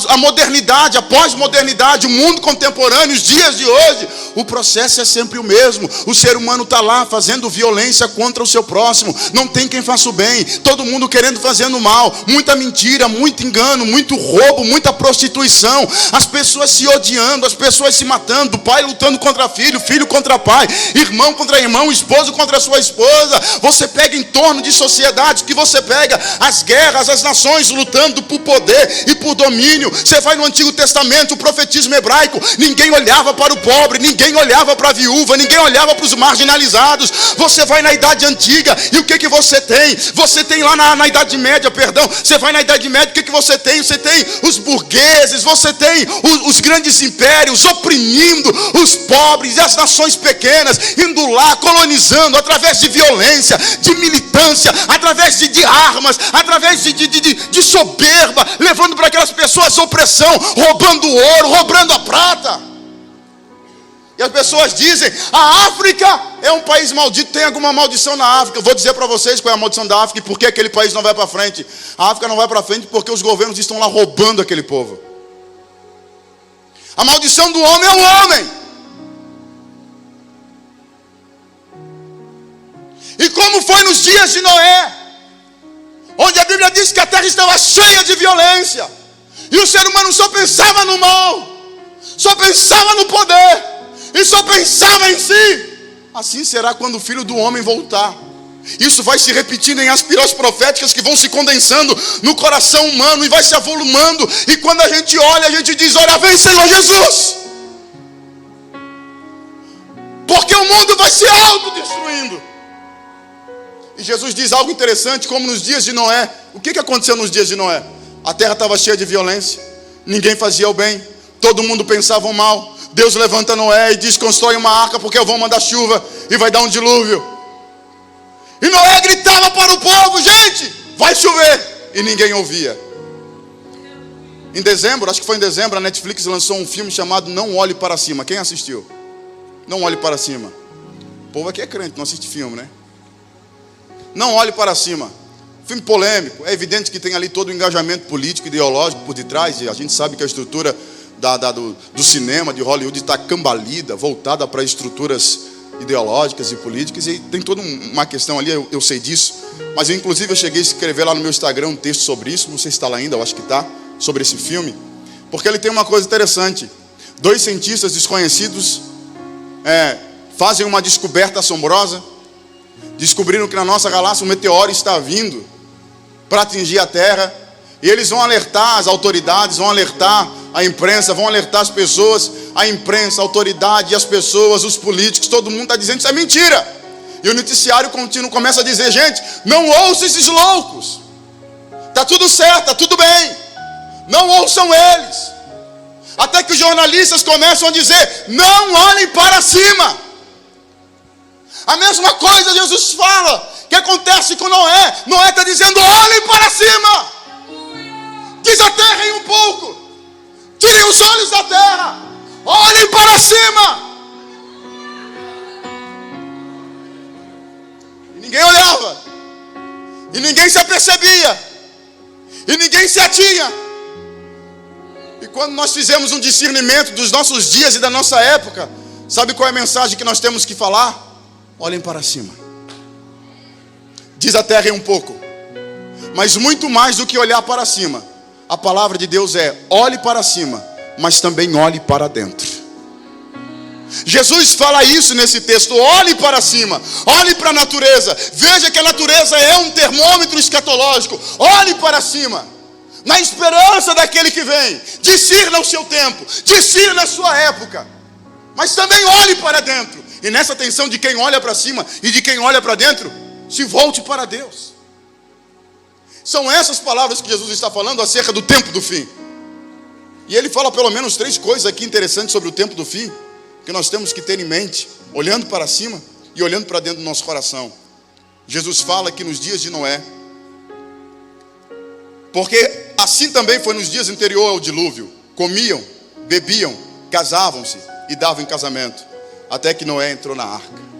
a modernidade, a pós-modernidade, o mundo contemporâneo, os dias de hoje, o processo é sempre o mesmo. O ser humano está lá fazendo violência contra o seu próximo. Não tem quem faça o bem. Todo mundo querendo fazendo mal. Muita mentira, muito engano, muito roubo, muita prostituição. As pessoas se odiando, as pessoas se matando. Pai lutando contra filho, filho contra pai, irmão contra irmão, esposo contra sua esposa. Você pega em torno de sociedades que você pega as guerras, as nações lutando por poder e por domínio. Você vai no Antigo Testamento, o profetismo hebraico, ninguém olhava para o pobre, ninguém olhava para a viúva, ninguém olhava para os marginalizados. Você vai na Idade Antiga e o que você tem? Você tem lá na Idade Média, perdão. Você vai na Idade Média, o que você tem? Você tem os burgueses, você tem os grandes impérios oprimindo os pobres e as nações pequenas, indo lá, colonizando através de violência, de militância, através de armas, através de soberba, levando para aquelas pessoas opressão, roubando o ouro, roubando a prata. E as pessoas dizem: a África é um país maldito, tem alguma maldição na África. Eu vou dizer para vocês qual é a maldição da África e por que aquele país não vai para frente. A África não vai para frente porque os governos estão lá roubando aquele povo. A maldição do homem é o homem. E como foi nos dias de Noé, onde a Bíblia diz que a terra estava cheia de violência, e o ser humano só pensava no mal, só pensava no poder, e só pensava em si. Assim será quando o Filho do Homem voltar. Isso vai se repetindo em aspirões proféticas que vão se condensando no coração humano e vai se avolumando. E quando a gente olha, a gente diz: olha, vem Senhor Jesus. Porque o mundo vai se autodestruindo. E Jesus diz algo interessante, como nos dias de Noé. O que aconteceu nos dias de Noé? A terra estava cheia de violência, ninguém fazia o bem, todo mundo pensava o mal. Deus levanta Noé e diz: constrói uma arca porque eu vou mandar chuva e vai dar um dilúvio. E Noé gritava para o povo: gente, vai chover. E ninguém ouvia. Em dezembro, acho que foi em dezembro, a Netflix lançou um filme chamado Não Olhe Para Cima. Quem assistiu? Não Olhe Para Cima. O povo aqui é crente, não assiste filme, né? Não Olhe Para Cima. Filme polêmico. É evidente que tem ali todo o engajamento político, ideológico por detrás. E a gente sabe que a estrutura do cinema, de Hollywood, está cambalida, voltada para estruturas ideológicas e políticas. E tem toda uma questão ali, eu sei disso. Mas eu, inclusive, eu cheguei a escrever lá no meu Instagram um texto sobre isso. Não sei se está lá ainda, eu acho que está. Sobre esse filme. Porque ele tem uma coisa interessante. 2 cientistas desconhecidos fazem uma descoberta assombrosa. Descobriram que na nossa galáxia um meteoro está vindo para atingir a Terra. E eles vão alertar as autoridades, vão alertar a imprensa, vão alertar as pessoas. A imprensa, a autoridade, as pessoas, os políticos, todo mundo está dizendo: isso é mentira. E o noticiário contínuo começa a dizer: gente, não ouçam esses loucos. Está tudo certo, está tudo bem. Não ouçam eles. Até que os jornalistas começam a dizer: não olhem para cima. A mesma coisa Jesus fala que acontece com Noé. Noé está dizendo: olhem para cima. Desaterrem um pouco. Tirem os olhos da terra. Olhem para cima. E ninguém olhava. E ninguém se apercebia. E ninguém se atinha. E quando nós fizemos um discernimento dos nossos dias e da nossa época, sabe qual é a mensagem que nós temos que falar? Olhem para cima. Desaterrem um pouco. Mas muito mais do que olhar para cima, a palavra de Deus é: olhe para cima, mas também olhe para dentro. Jesus fala isso nesse texto: olhe para cima, olhe para a natureza, veja que a natureza é um termômetro escatológico. Olhe para cima, na esperança daquele que vem. Discirna o seu tempo, discirna a sua época, mas também olhe para dentro. E nessa tensão de quem olha para cima e de quem olha para dentro, se volte para Deus. São essas palavras que Jesus está falando acerca do tempo do fim. E ele fala pelo menos 3 coisas aqui interessantes sobre o tempo do fim, que nós temos que ter em mente, olhando para cima e olhando para dentro do nosso coração. Jesus fala que nos dias de Noé, porque assim também foi nos dias anteriores ao dilúvio: comiam, bebiam, casavam-se e davam em casamento, até que Noé entrou na arca.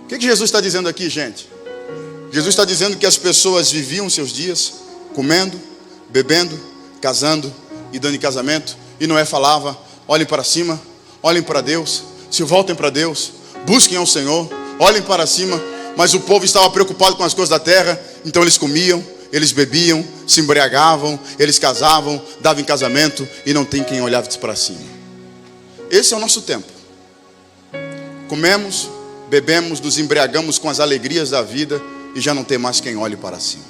O que Jesus está dizendo aqui, gente? Jesus está dizendo que as pessoas viviam seus dias comendo, bebendo, casando e dando em casamento. E Noé falava: olhem para cima, olhem para Deus, se voltem para Deus, busquem ao Senhor, olhem para cima. Mas o povo estava preocupado com as coisas da terra, então eles comiam, eles bebiam, se embriagavam, eles casavam, davam em casamento, e não tem quem olhasse para cima. Esse é o nosso tempo. Comemos, bebemos, nos embriagamos com as alegrias da vida, e já não tem mais quem olhe para cima.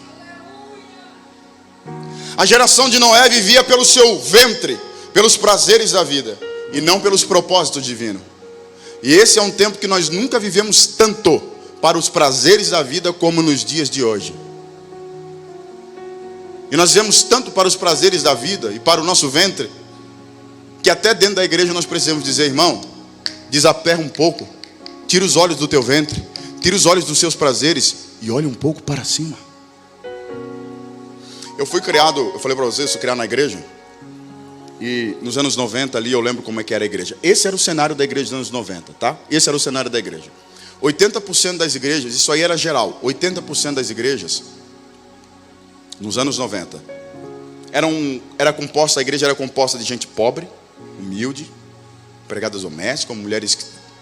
A geração de Noé vivia pelo seu ventre, pelos prazeres da vida, e não pelos propósitos divinos. E esse é um tempo que nós nunca vivemos tanto para os prazeres da vida como nos dias de hoje. E nós vivemos tanto para os prazeres da vida e para o nosso ventre, que até dentro da igreja nós precisamos dizer: irmão, desaperra um pouco, tira os olhos do teu ventre, tira os olhos dos seus prazeres e olha um pouco para cima. Eu fui criado, eu falei para vocês, eu fui criado na igreja. E nos anos 90 ali eu lembro como é que era a igreja. Esse era o cenário da igreja dos anos 90, tá? Esse era o cenário da igreja. 80% das igrejas, isso aí era geral, 80% das igrejas nos anos 90 a igreja era composta de gente pobre, humilde, empregadas domésticas, mulheres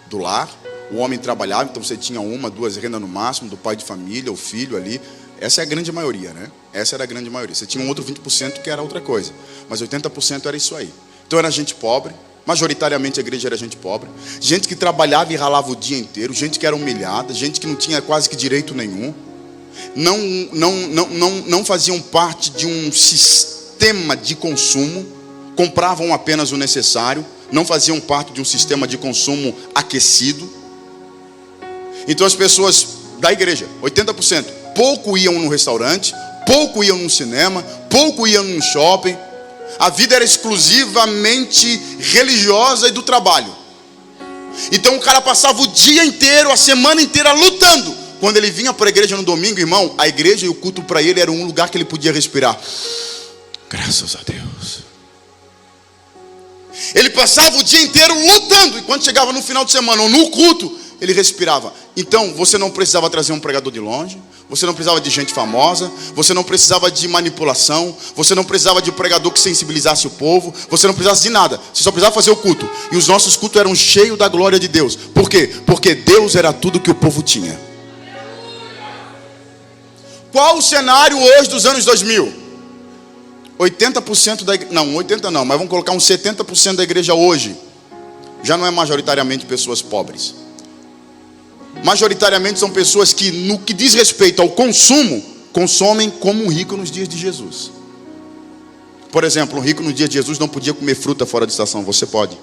do lar. O homem trabalhava, então você tinha 1, 2 rendas no máximo, do pai de família, o filho ali. Essa é a grande maioria, né? Essa era a grande maioria. Você tinha um outro 20% que era outra coisa, mas 80% era isso aí. Então era gente pobre, majoritariamente a igreja era gente pobre, gente que trabalhava e ralava o dia inteiro, gente que era humilhada, gente que não tinha quase que direito nenhum, não faziam parte de um sistema de consumo, compravam apenas o necessário, não faziam parte de um sistema de consumo aquecido. Então as pessoas da igreja, 80%, pouco iam no restaurante, pouco iam no cinema, pouco iam no shopping. A vida era exclusivamente religiosa e do trabalho. Então o cara passava o dia inteiro, a semana inteira lutando. Quando ele vinha para a igreja no domingo, irmão, a igreja e o culto para ele era um lugar que ele podia respirar. Graças a Deus. Ele passava o dia inteiro lutando, e quando chegava no final de semana ou no culto, ele respirava. Então você não precisava trazer um pregador de longe, você não precisava de gente famosa, você não precisava de manipulação, você não precisava de um pregador que sensibilizasse o povo, você não precisava de nada, você só precisava fazer o culto. E os nossos cultos eram cheios da glória de Deus. Por quê? Porque Deus era tudo que o povo tinha. Qual o cenário hoje dos anos 2000? 80% da igreja, não, 80% não, mas vamos colocar uns 70% da igreja hoje já não é majoritariamente pessoas pobres. Majoritariamente são pessoas que, no que diz respeito ao consumo, consomem como um rico nos dias de Jesus. Por exemplo, um rico nos dias de Jesus não podia comer fruta fora de estação. Você pode.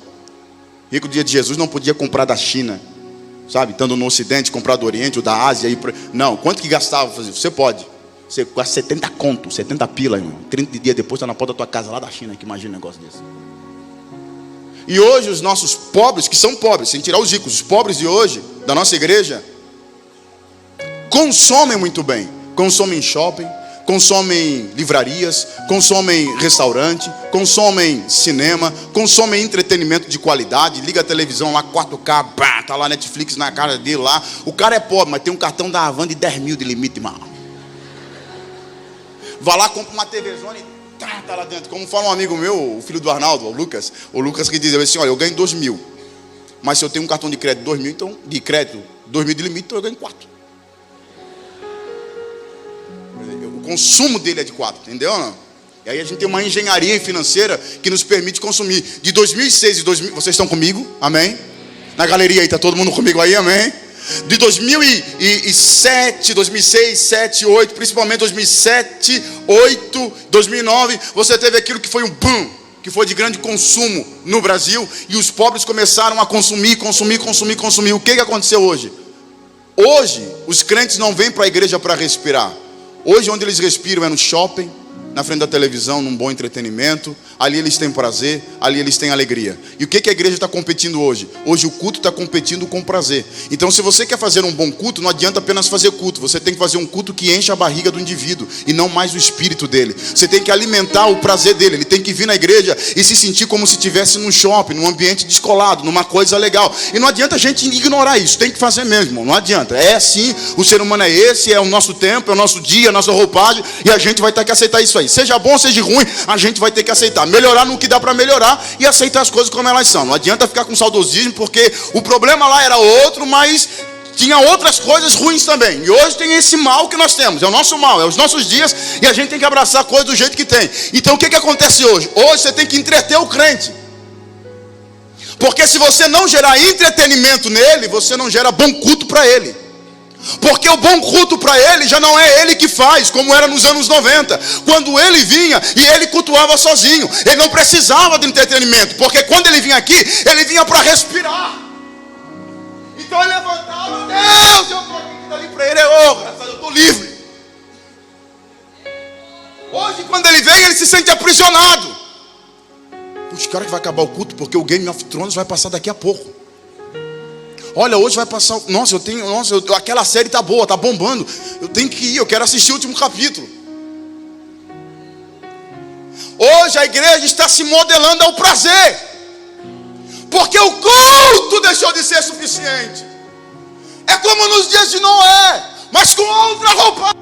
Rico no dia de Jesus não podia comprar da China, sabe, estando no Ocidente, comprar do Oriente ou da Ásia. Não, quanto que gastava? Você pode. Você gasta 70 conto, 70 pila, irmão. 30 dias depois está na porta da tua casa lá da China, que imagina um negócio desse. E hoje os nossos pobres, que são pobres, sem tirar os ricos, os pobres de hoje, da nossa igreja, consomem muito bem. Consomem shopping, consomem livrarias, consomem restaurante, consomem cinema, consomem entretenimento de qualidade. Liga a televisão lá, 4K, pá, tá lá Netflix na cara dele lá. O cara é pobre, mas tem um cartão da Havan de 10 mil de limite, irmão. Vai lá, compra uma TVzona e Tá lá dentro. Como fala um amigo meu, o filho do Arnaldo, o Lucas que dizia assim, olha, eu ganho 2.000. Mas se eu tenho um cartão de crédito 2.000, então, de crédito, 2.000 de limite, então eu ganho 4. O consumo dele é de 4, entendeu? Não? E aí a gente tem uma engenharia financeira que nos permite consumir. De 2006 e 2000, vocês estão comigo? Amém? Na galeria aí, está todo mundo comigo aí? Amém? De 2007, 2006, 2007, 2008, principalmente 2007, 2008, 2009, você teve aquilo que foi um boom, que foi de grande consumo no Brasil, e os pobres começaram a consumir. O que aconteceu hoje? Hoje, os crentes não vêm para a igreja para respirar. Hoje, onde eles respiram é no shopping, na frente da televisão, num bom entretenimento. Ali eles têm prazer, ali eles têm alegria. E o que a igreja está competindo hoje? Hoje o culto está competindo com prazer. Então, se você quer fazer um bom culto, não adianta apenas fazer culto. Você tem que fazer um culto que encha a barriga do indivíduo e não mais o espírito dele. Você tem que alimentar o prazer dele. Ele tem que vir na igreja e se sentir como se estivesse num shopping, num ambiente descolado, numa coisa legal. E não adianta a gente ignorar isso. Tem que fazer mesmo, não adianta. É assim, o ser humano é esse, é o nosso tempo, é o nosso dia, a nossa roupagem, e a gente vai ter que aceitar isso aí. Seja bom, seja ruim, a gente vai ter que aceitar. Melhorar no que dá para melhorar e aceitar as coisas como elas são. Não adianta ficar com saudosismo, porque o problema lá era outro, mas tinha outras coisas ruins também. E hoje tem esse mal que nós temos. É o nosso mal, é os nossos dias, e a gente tem que abraçar a coisa do jeito que tem. Então o que acontece hoje? Hoje você tem que entreter o crente. Porque se você não gerar entretenimento nele, você não gera bom culto para ele. Porque o bom culto para ele já não é ele que faz, como era nos anos 90, quando ele vinha e ele cultuava sozinho. Ele não precisava de entretenimento, porque quando ele vinha aqui, ele vinha para respirar. Então ele levantava, Deus, eu estou aqui, dali para ele, eu estou livre. Hoje, quando ele vem, ele se sente aprisionado. Os caras que vai acabar o culto, porque o Game of Thrones vai passar daqui a pouco. Olha, hoje vai passar. Aquela série tá boa, tá bombando. Eu tenho que ir, eu quero assistir o último capítulo. Hoje a igreja está se modelando ao prazer, porque o culto deixou de ser suficiente. É como nos dias de Noé, mas com outra roupa.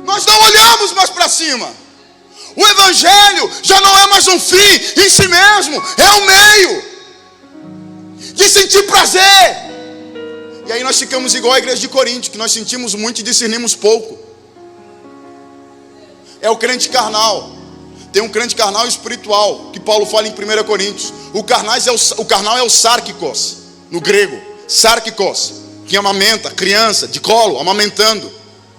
Nós não olhamos mais para cima. O evangelho já não é mais um fim em si mesmo, é um meio de sentir prazer. E aí nós ficamos igual a igreja de Corinto, que nós sentimos muito e discernimos pouco. É o crente carnal. Tem um crente carnal espiritual, que Paulo fala em 1 Coríntios. O carnal é o sarkikos, no grego, sarkikos, que amamenta, criança, de colo, amamentando.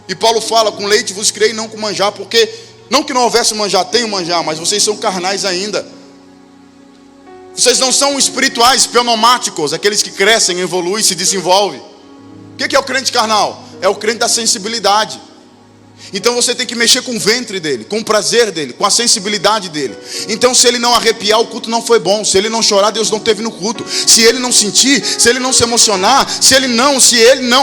E Paulo fala, com leite vos criei, não com manjar, porque não que não houvesse manjar, tem o manjar, mas vocês são carnais ainda. Vocês não são espirituais, pneumáticos, aqueles que crescem, evoluem, se desenvolvem. O que é o crente carnal? É o crente da sensibilidade. Então você tem que mexer com o ventre dele, com o prazer dele, com a sensibilidade dele. Então se ele não arrepiar, o culto não foi bom. Se ele não chorar, Deus não teve no culto. Se ele não sentir, se ele não se emocionar, se ele não,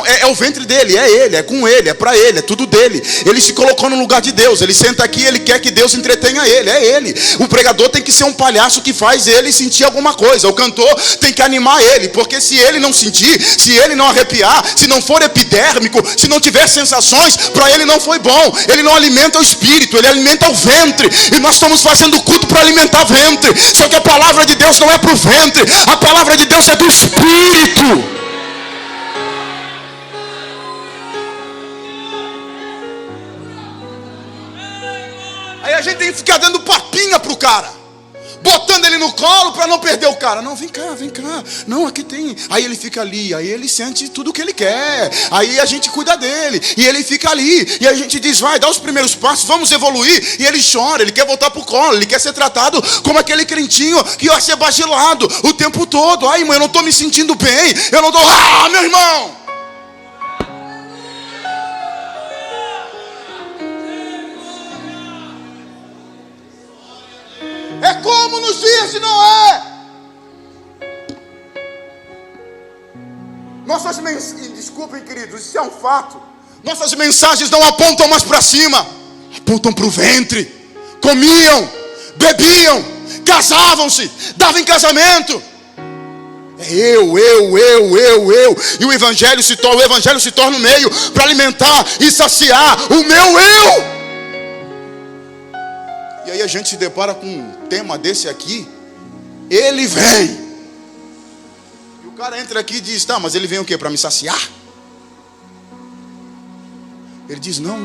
é o ventre dele, é ele, é com ele, é para ele, é tudo dele. Ele se colocou no lugar de Deus, ele senta aqui, ele quer que Deus entretenha ele, é ele. O pregador tem que ser um palhaço que faz ele sentir alguma coisa. O cantor tem que animar ele, porque se ele não sentir, se ele não arrepiar, se não for epidérmico, se não tiver sensações, para ele não foi bom. Ele não alimenta o espírito, ele alimenta o ventre. E nós estamos fazendo culto para alimentar o ventre. Só que a palavra de Deus não é para o ventre, a palavra de Deus é do espírito. Aí a gente tem que ficar dando papinha pro cara, botando ele no colo para não perder o cara. Não, vem cá. Não, aqui tem. Aí ele fica ali, aí ele sente tudo o que ele quer. Aí a gente cuida dele, e ele fica ali. E a gente diz, vai, dá os primeiros passos, vamos evoluir. E ele chora, ele quer voltar pro colo, ele quer ser tratado como aquele crentinho que vai ser bajulado o tempo todo. Ai, mãe, eu não estou me sentindo bem. Eu não estou... Ah, meu irmão! É como nos dias de Noé. Nossas mensagens, desculpem queridos, isso é um fato. Nossas mensagens não apontam mais para cima, apontam para o ventre. Comiam, bebiam, casavam-se, davam em casamento. É eu. E o evangelho se torna o meio para alimentar e saciar o meu eu. E aí a gente se depara com um tema desse aqui. Ele vem. E o cara entra aqui e diz: tá, mas ele vem o quê? Para me saciar? Ele diz: não,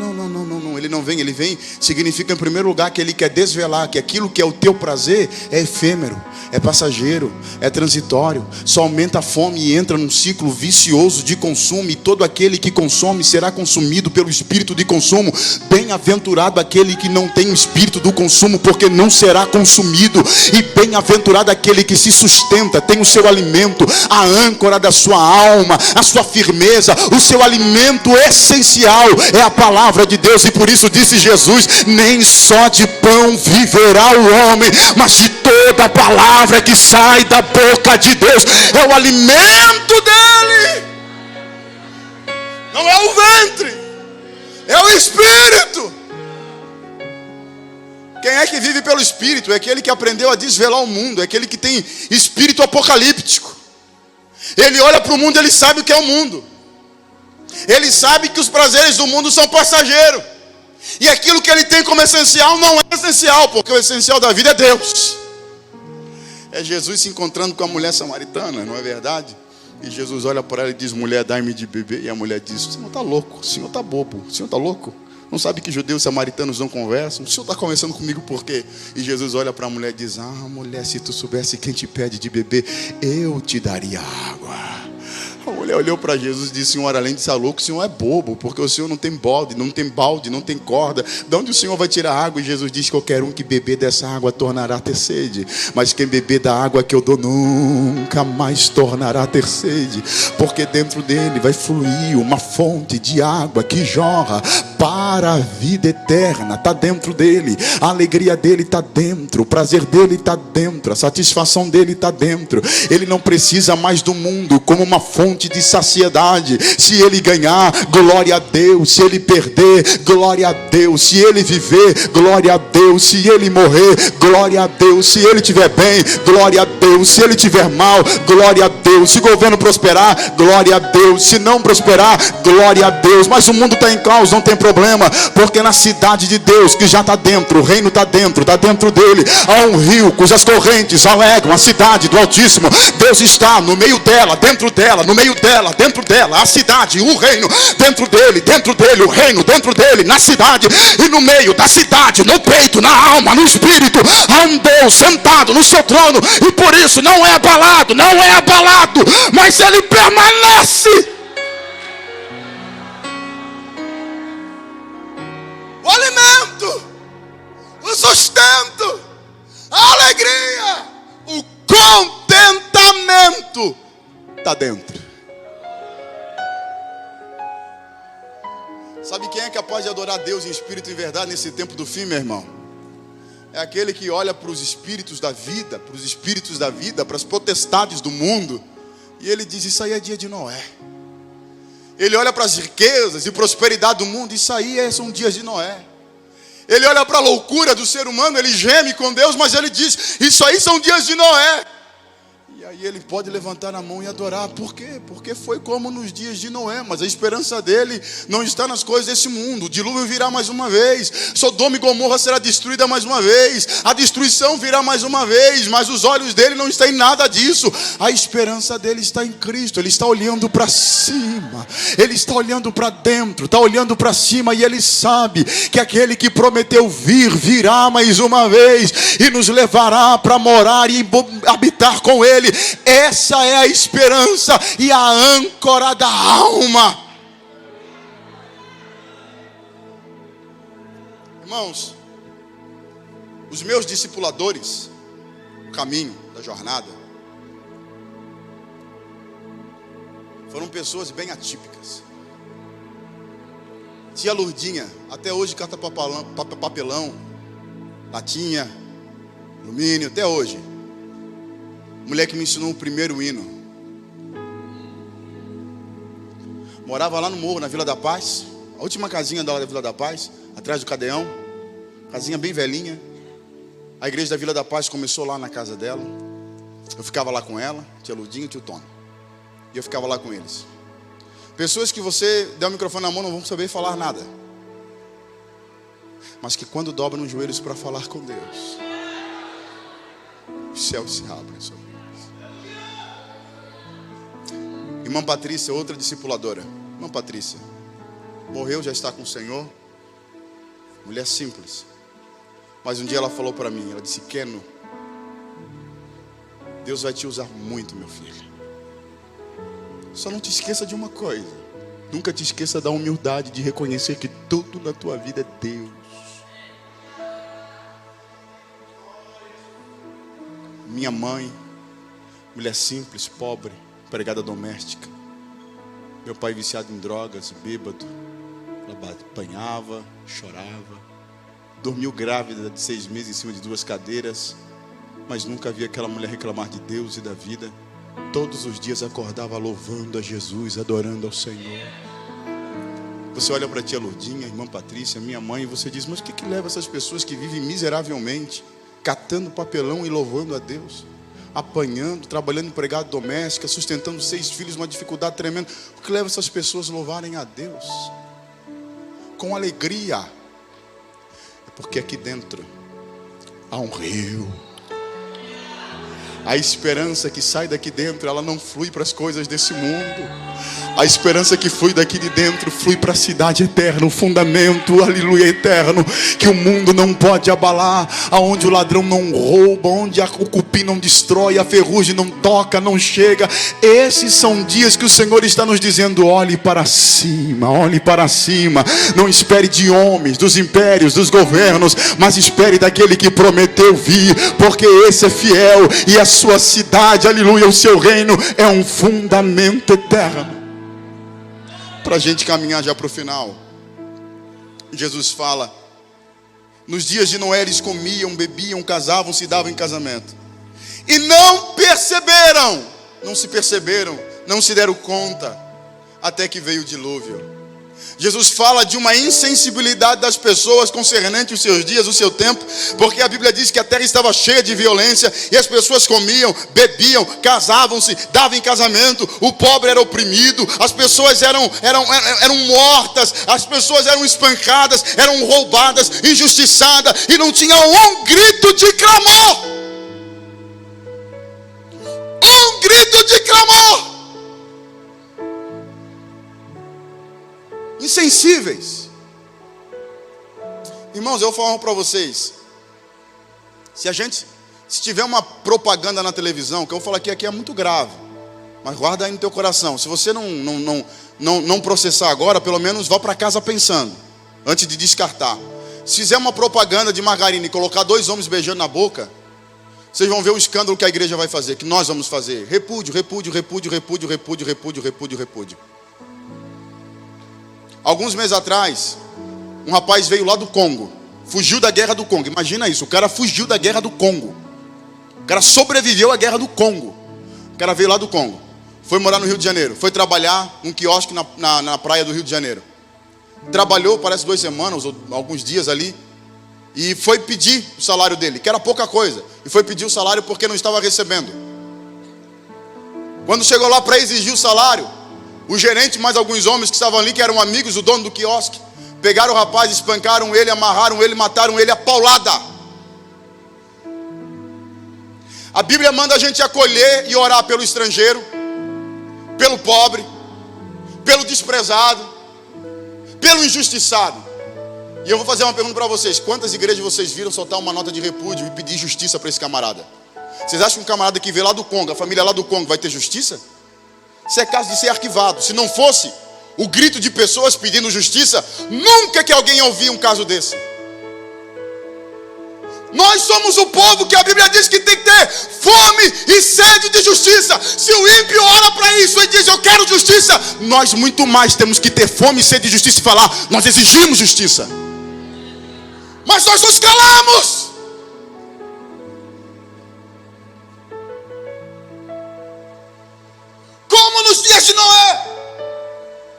ele não vem. Ele vem, significa em primeiro lugar que ele quer desvelar que aquilo que é o teu prazer é efêmero, é passageiro, é transitório, só aumenta a fome e entra num ciclo vicioso de consumo. E todo aquele que consome será consumido pelo espírito de consumo. Bem-aventurado aquele que não tem o espírito do consumo, porque não será consumido. E bem-aventurado aquele que se sustenta, tem o seu alimento, a âncora da sua alma, a sua firmeza, o seu alimento essencial é a palavra de Deus. E por isso disse Jesus: nem só de pão viverá o homem, mas de toda a palavra que sai da boca de Deus. É o alimento dele, não é o ventre, é o espírito. Quem é que vive pelo espírito? É aquele que aprendeu a desvelar o mundo, é aquele que tem espírito apocalíptico. Ele olha para o mundo, ele sabe o que é o mundo. Ele sabe que os prazeres do mundo são passageiros. E aquilo que ele tem como essencial não é essencial, porque o essencial da vida é Deus. É Jesus se encontrando com a mulher samaritana, não é verdade? E Jesus olha para ela e diz: mulher, dai-me de beber. E a mulher diz: o senhor está louco, o senhor está bobo, o senhor está louco? Não sabe que judeus e samaritanos não conversam? O senhor está conversando comigo por quê? E Jesus olha para a mulher e diz: ah, mulher, se tu soubesse quem te pede de beber, eu te daria água. A mulher olhou para Jesus e disse: senhor, além de ser louco, o senhor é bobo, porque o senhor não tem balde, não tem corda. De onde o senhor vai tirar água? E Jesus diz: qualquer um que beber dessa água tornará a ter sede, mas quem beber da água que eu dou nunca mais tornará a ter sede, porque dentro dele vai fluir uma fonte de água que jorra para a vida eterna. Está dentro dele, a alegria dele está dentro, o prazer dele está dentro, a satisfação dele está dentro. Ele não precisa mais do mundo como uma fonte de saciedade. Se ele ganhar, glória a Deus. Se ele perder, glória a Deus. Se ele viver, glória a Deus. Se ele morrer, glória a Deus. Se ele estiver bem, glória a Deus. Se ele estiver mal, glória a Deus. Se o governo prosperar, glória a Deus. Se não prosperar, glória a Deus. Mas o mundo está em caos, não tem problema, porque na cidade de Deus, que já está dentro, o reino está dentro dele, há um rio cujas correntes alegram a cidade do Altíssimo. Deus está no meio dela, dentro dela, no meio dela, dentro dela, a cidade, o reino, dentro dele, o reino, dentro dele, na cidade, e no meio da cidade, no peito, na alma, no espírito, há um Deus sentado no seu trono, e por isso não é abalado, mas ele permanece. O alimento, o sustento, a alegria, o contentamento está dentro. Sabe quem é capaz de adorar Deus em espírito e em verdade nesse tempo do fim, meu irmão? É aquele que olha para os espíritos da vida, para as potestades do mundo, e ele diz: isso aí é dia de Noé. Ele olha para as riquezas e prosperidade do mundo, isso aí são dias de Noé. Ele olha para a loucura do ser humano, ele geme com Deus, mas ele diz: isso aí são dias de Noé. E aí ele pode levantar a mão e adorar. Por quê? Porque foi como nos dias de Noé. Mas a esperança dele não está nas coisas desse mundo. O dilúvio virá mais uma vez. Sodoma e Gomorra será destruída mais uma vez. A destruição virá mais uma vez. Mas os olhos dele não estão em nada disso. A esperança dele está em Cristo. Ele está olhando para cima. Ele está olhando para dentro. Está olhando para cima. E ele sabe que aquele que prometeu vir, virá mais uma vez. E nos levará para morar e habitar com ele. Essa é a esperança e a âncora da alma. Irmãos, os meus discipuladores, o caminho da jornada, foram pessoas bem atípicas. Tia Lourdinha, até hoje cata papelão, latinha, alumínio, até hoje. Mulher que me ensinou o primeiro hino. Morava lá no morro, na Vila da Paz. A última casinha da Vila da Paz, atrás do Cadeão. Casinha bem velhinha. A igreja da Vila da Paz começou lá na casa dela. Eu ficava lá com ela, tia Ludinha e tio Tony. E eu ficava lá com eles. Pessoas que você der o microfone na mão não vão saber falar nada, mas que quando dobram os joelhos para falar com Deus, os céus se abrem sobre eles. Irmã Patrícia, outra discipuladora. Irmã Patrícia morreu, já está com o Senhor. Mulher simples. Mas um dia ela falou para mim, ela disse: Keno, Deus vai te usar muito, meu filho. Só não te esqueça de uma coisa. Nunca te esqueça da humildade de reconhecer que tudo na tua vida é Deus. Minha mãe, mulher simples, pobre, empregada doméstica. Meu pai viciado em drogas, bêbado. Ela apanhava, chorava. Dormiu grávida de 6 meses em cima de 2 cadeiras. Mas nunca vi aquela mulher reclamar de Deus e da vida. Todos os dias acordava louvando a Jesus, adorando ao Senhor. Você olha para a tia Lourdinha, a irmã Patrícia, minha mãe, e você diz: mas o que leva essas pessoas que vivem miseravelmente, catando papelão e louvando a Deus, apanhando, trabalhando empregada doméstica, sustentando 6 filhos, uma dificuldade tremenda? O que leva essas pessoas a louvarem a Deus com alegria? É porque aqui dentro há um rio. A esperança que sai daqui dentro, ela não flui para as coisas desse mundo. A esperança que flui daqui de dentro flui para a cidade eterna, o fundamento, aleluia, eterno, que o mundo não pode abalar, aonde o ladrão não rouba, onde o cupim não destrói, a ferrugem não toca, não chega. Esses são dias que o Senhor está nos dizendo: olhe para cima, olhe para cima. Não espere de homens, dos impérios, dos governos, mas espere daquele que prometeu vir, porque esse é fiel e a sua cidade, aleluia, o seu reino é um fundamento eterno. Para a gente caminhar já para o final, Jesus fala: nos dias de Noé eles comiam, bebiam, casavam, se davam em casamento, e não perceberam, não se perceberam, não se deram conta, até que veio o dilúvio. Jesus fala de uma insensibilidade das pessoas concernente os seus dias, o seu tempo, porque a Bíblia diz que a terra estava cheia de violência, e as pessoas comiam, bebiam, casavam-se, davam em casamento, o pobre era oprimido, as pessoas eram mortas, as pessoas eram espancadas, eram roubadas, injustiçadas, e não tinha um grito de clamor. Um grito de clamor. Insensíveis. Irmãos, eu vou falar para vocês. Se tiver uma propaganda na televisão, que eu vou falar aqui é muito grave, mas guarda aí no teu coração. Se você não processar agora, pelo menos vá para casa pensando, antes de descartar. Se fizer uma propaganda de margarina e colocar 2 homens beijando na boca, vocês vão ver o escândalo que a igreja vai fazer, que nós vamos fazer. Repúdio, repúdio, repúdio, repúdio, repúdio, repúdio, repúdio, repúdio. Alguns meses atrás, um rapaz veio lá do Congo, fugiu da guerra do Congo. Imagina isso, o cara fugiu da guerra do Congo. O cara sobreviveu à guerra do Congo. O cara veio lá do Congo, foi morar no Rio de Janeiro, foi trabalhar num quiosque na praia do Rio de Janeiro. Trabalhou, parece 2 semanas ou alguns dias ali, e foi pedir o salário dele, que era pouca coisa. E foi pedir o salário porque não estava recebendo. Quando chegou lá para exigir o salário, o gerente, mais alguns homens que estavam ali, que eram amigos do dono do quiosque, pegaram o rapaz, espancaram ele, amarraram ele, mataram ele a paulada. A Bíblia manda a gente acolher e orar pelo estrangeiro, pelo pobre, pelo desprezado, pelo injustiçado. E eu vou fazer uma pergunta para vocês: quantas igrejas vocês viram soltar uma nota de repúdio e pedir justiça para esse camarada? Vocês acham que um camarada que veio lá do Congo, a família lá do Congo, vai ter justiça? Isso é caso de ser arquivado. Se não fosse o grito de pessoas pedindo justiça, nunca que alguém ouvia um caso desse. Nós somos o povo que a Bíblia diz que tem que ter fome e sede de justiça. Se o ímpio ora para isso e diz: eu quero justiça, nós muito mais temos que ter fome e sede de justiça e falar: nós exigimos justiça. Mas nós nos calamos. Como nos dias de Noé,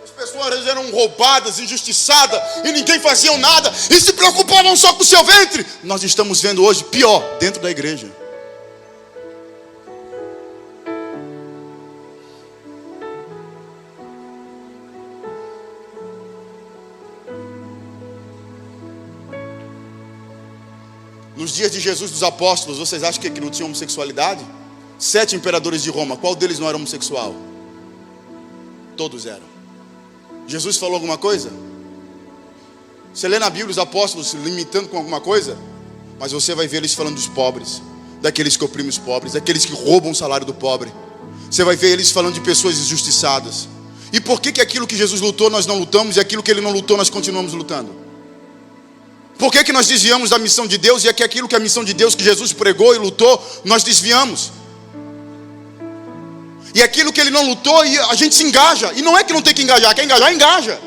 as pessoas eram roubadas, injustiçadas, e ninguém fazia nada, e se preocupavam só com o seu ventre. Nós estamos vendo hoje pior, dentro da igreja. Nos dias de Jesus, dos apóstolos, vocês acham que não tinha homossexualidade? 7 imperadores de Roma, qual deles não era homossexual? Todos eram. Jesus falou alguma coisa? Você lê na Bíblia os apóstolos se limitando com alguma coisa? Mas você vai ver eles falando dos pobres, daqueles que oprimem os pobres, daqueles que roubam o salário do pobre. Você vai ver eles falando de pessoas injustiçadas. E por que aquilo que Jesus lutou nós não lutamos, e aquilo que ele não lutou nós continuamos lutando? Por que nós desviamos da missão de Deus, e é que aquilo que é a missão de Deus que Jesus pregou e lutou, nós desviamos? E aquilo que ele não lutou, e a gente se engaja. E não é que não tem que engajar, quer engajar, engaja.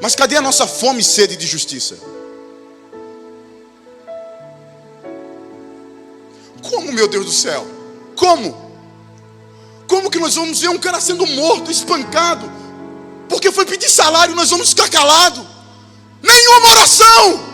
Mas cadê a nossa fome e sede de justiça? Como, meu Deus do céu? Como? Como que nós vamos ver um cara sendo morto, espancado, porque foi pedir salário, nós vamos ficar calados? Nenhuma oração!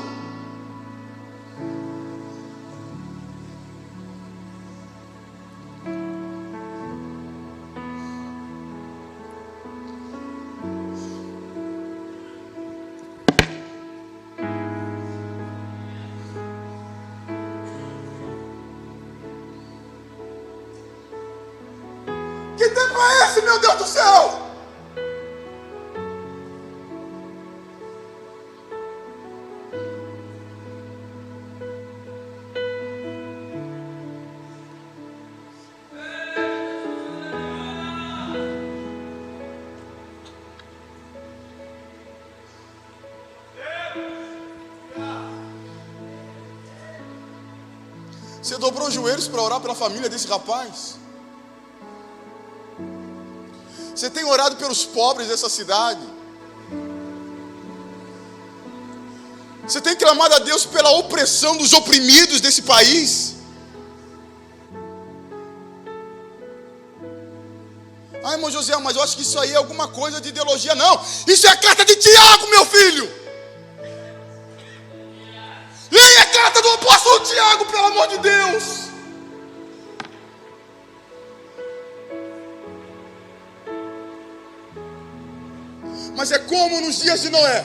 Que tempo é esse, meu Deus do céu? Você dobrou os joelhos para orar pela família desse rapaz? Você tem orado pelos pobres dessa cidade? Você tem clamado a Deus pela opressão dos oprimidos desse país? Ah, irmão José, mas eu acho que isso aí é alguma coisa de ideologia. Não, isso é a carta de Tiago, meu filho. Leia a carta do apóstolo Tiago, pelo amor de Deus. Mas é como nos dias de Noé: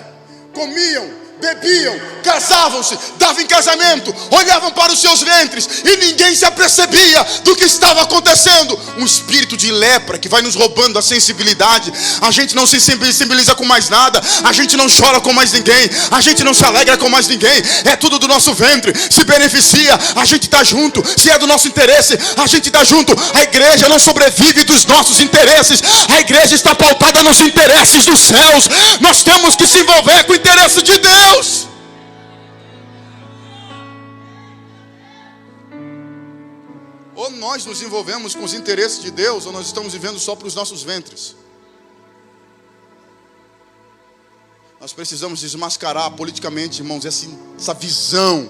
comiam, bebiam, casavam-se, davam em casamento, olhavam para os seus ventres e ninguém se apercebia do que estava acontecendo. Um espírito de lepra que vai nos roubando a sensibilidade. A gente não se sensibiliza com mais nada, a gente não chora com mais ninguém, a gente não se alegra com mais ninguém. É tudo do nosso ventre, se beneficia, a gente está junto. Se é do nosso interesse, a gente está junto. A igreja não sobrevive dos nossos interesses, a igreja está pautada nos interesses dos céus. Nós temos que se envolver com o interesse de Deus. Ou nós nos envolvemos com os interesses de Deus, ou nós estamos vivendo só para os nossos ventres. Nós precisamos desmascarar politicamente, irmãos, essa visão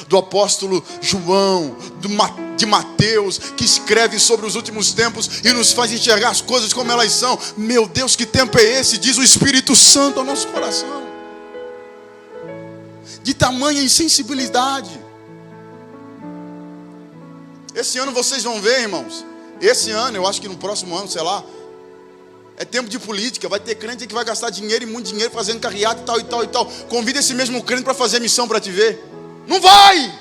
do apóstolo João, de Mateus, que escreve sobre os últimos tempos e nos faz enxergar as coisas como elas são. Meu Deus, que tempo é esse? Diz o Espírito Santo ao nosso coração. De tamanha insensibilidade. Esse ano vocês vão ver, irmãos. Esse ano, eu acho que no próximo ano, sei lá, é tempo de política. Vai ter crente que vai gastar dinheiro e muito dinheiro fazendo carreata e tal e tal e tal. Convida esse mesmo crente para fazer missão para te ver. Não vai!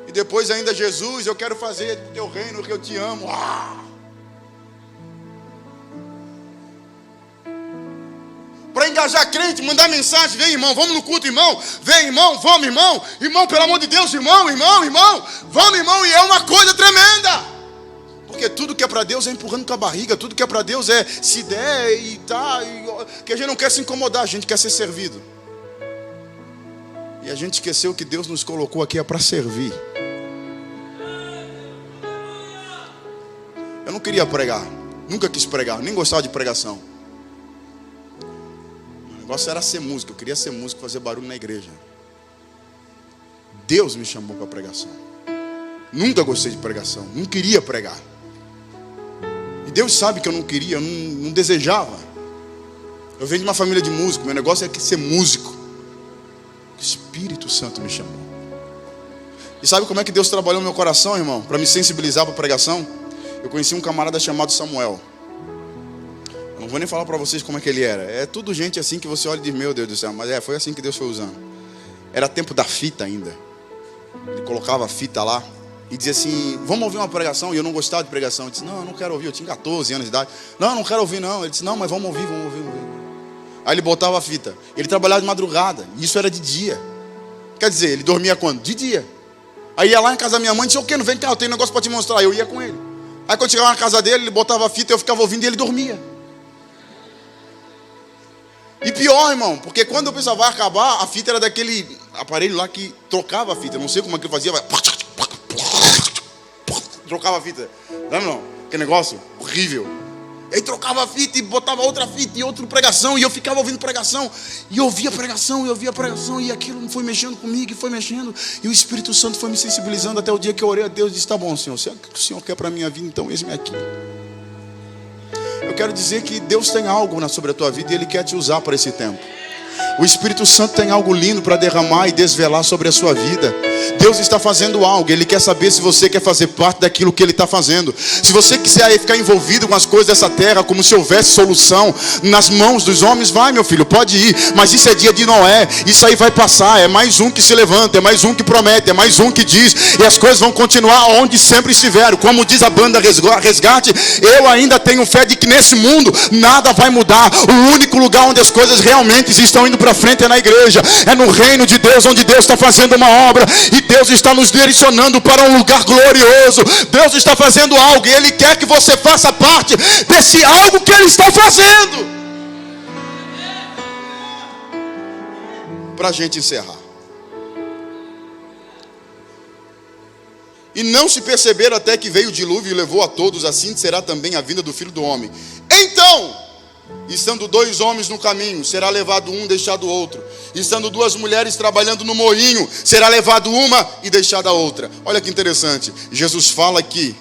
E depois ainda, Jesus, eu quero fazer do teu reino que eu te amo. Para engajar crente, mandar mensagem: vem, irmão, vamos no culto, irmão. Vem, irmão, vamos, irmão. Irmão, pelo amor de Deus, irmão. Vamos, irmão. E é uma coisa tremenda. Porque tudo que é para Deus é empurrando com a barriga. Tudo que é para Deus é se der e tá. Que a gente não quer se incomodar, a gente quer ser servido. E a gente esqueceu que Deus nos colocou aqui é para servir. Eu não queria pregar. Nunca quis pregar. Nem gostava de pregação. O negócio era ser músico. Eu queria ser músico, fazer barulho na igreja. Deus me chamou para pregação. Nunca gostei de pregação. Não queria pregar. E Deus sabe que eu não queria, eu não desejava. Eu venho de uma família de músicos. Meu negócio é ser músico. O Espírito Santo me chamou. E sabe como é que Deus trabalhou no meu coração, irmão? Para me sensibilizar para a pregação. Eu conheci um camarada chamado Samuel. Eu Não vou nem falar para vocês como é que ele era. É tudo gente assim que você olha e diz, meu Deus do céu. Mas foi assim que Deus foi usando. Era tempo da fita ainda. Ele colocava a fita lá e dizia assim, vamos ouvir uma pregação. E eu não gostava de pregação. Eu disse, não, eu não quero ouvir. Eu tinha 14 anos de idade. Não, eu não quero ouvir não. Ele disse, não, mas vamos ouvir. Aí ele botava a fita. Ele trabalhava de madrugada. E isso era de dia. Quer dizer, ele dormia quando? De dia. Aí ia lá em casa da minha mãe e disse, o quê? Não vem cá, eu tenho um negócio para te mostrar. Eu ia com ele. Aí quando chegava na casa dele, ele botava a fita, eu ficava ouvindo e ele dormia. E pior, irmão, porque quando eu pensava vai acabar, a fita era daquele aparelho lá que trocava a fita. Eu não sei como é que eu fazia, vai... trocava a fita. Não, que negócio horrível. Aí trocava a fita e botava outra fita e outra pregação. E eu ficava ouvindo pregação. E eu ouvia pregação. E aquilo foi mexendo comigo e foi mexendo. E o Espírito Santo foi me sensibilizando até o dia que eu orei a Deus e disse, tá bom, Senhor, se é o que o Senhor quer para a minha vida, então eis-me aqui. Eu quero dizer que Deus tem algo sobre a tua vida e Ele quer te usar para esse tempo. O Espírito Santo tem algo lindo para derramar e desvelar sobre a sua vida. Deus está fazendo algo. Ele quer saber se você quer fazer parte daquilo que Ele está fazendo. Se você quiser ficar envolvido com as coisas dessa terra, como se houvesse solução nas mãos dos homens, vai, meu filho, pode ir. Mas isso é dia de Noé. Isso aí vai passar. É mais um que se levanta, é mais um que promete, é mais um que diz. E as coisas vão continuar onde sempre estiveram. Como diz a banda Resgate, eu ainda tenho fé de que nesse mundo nada vai mudar. O único lugar onde as coisas realmente estão indo para frente é na igreja. É no reino de Deus, onde Deus está fazendo uma obra. E Deus está nos direcionando para um lugar glorioso. Deus está fazendo algo e Ele quer que você faça parte desse algo que Ele está fazendo. Para a gente encerrar. E não se perceberam até que veio o dilúvio e levou a todos, assim será também a vinda do Filho do Homem. Então, estando 2 homens no caminho, será levado um, deixado outro. Estando 2 mulheres trabalhando no moinho, será levado uma e deixada a outra. Olha que interessante. Jesus fala aqui,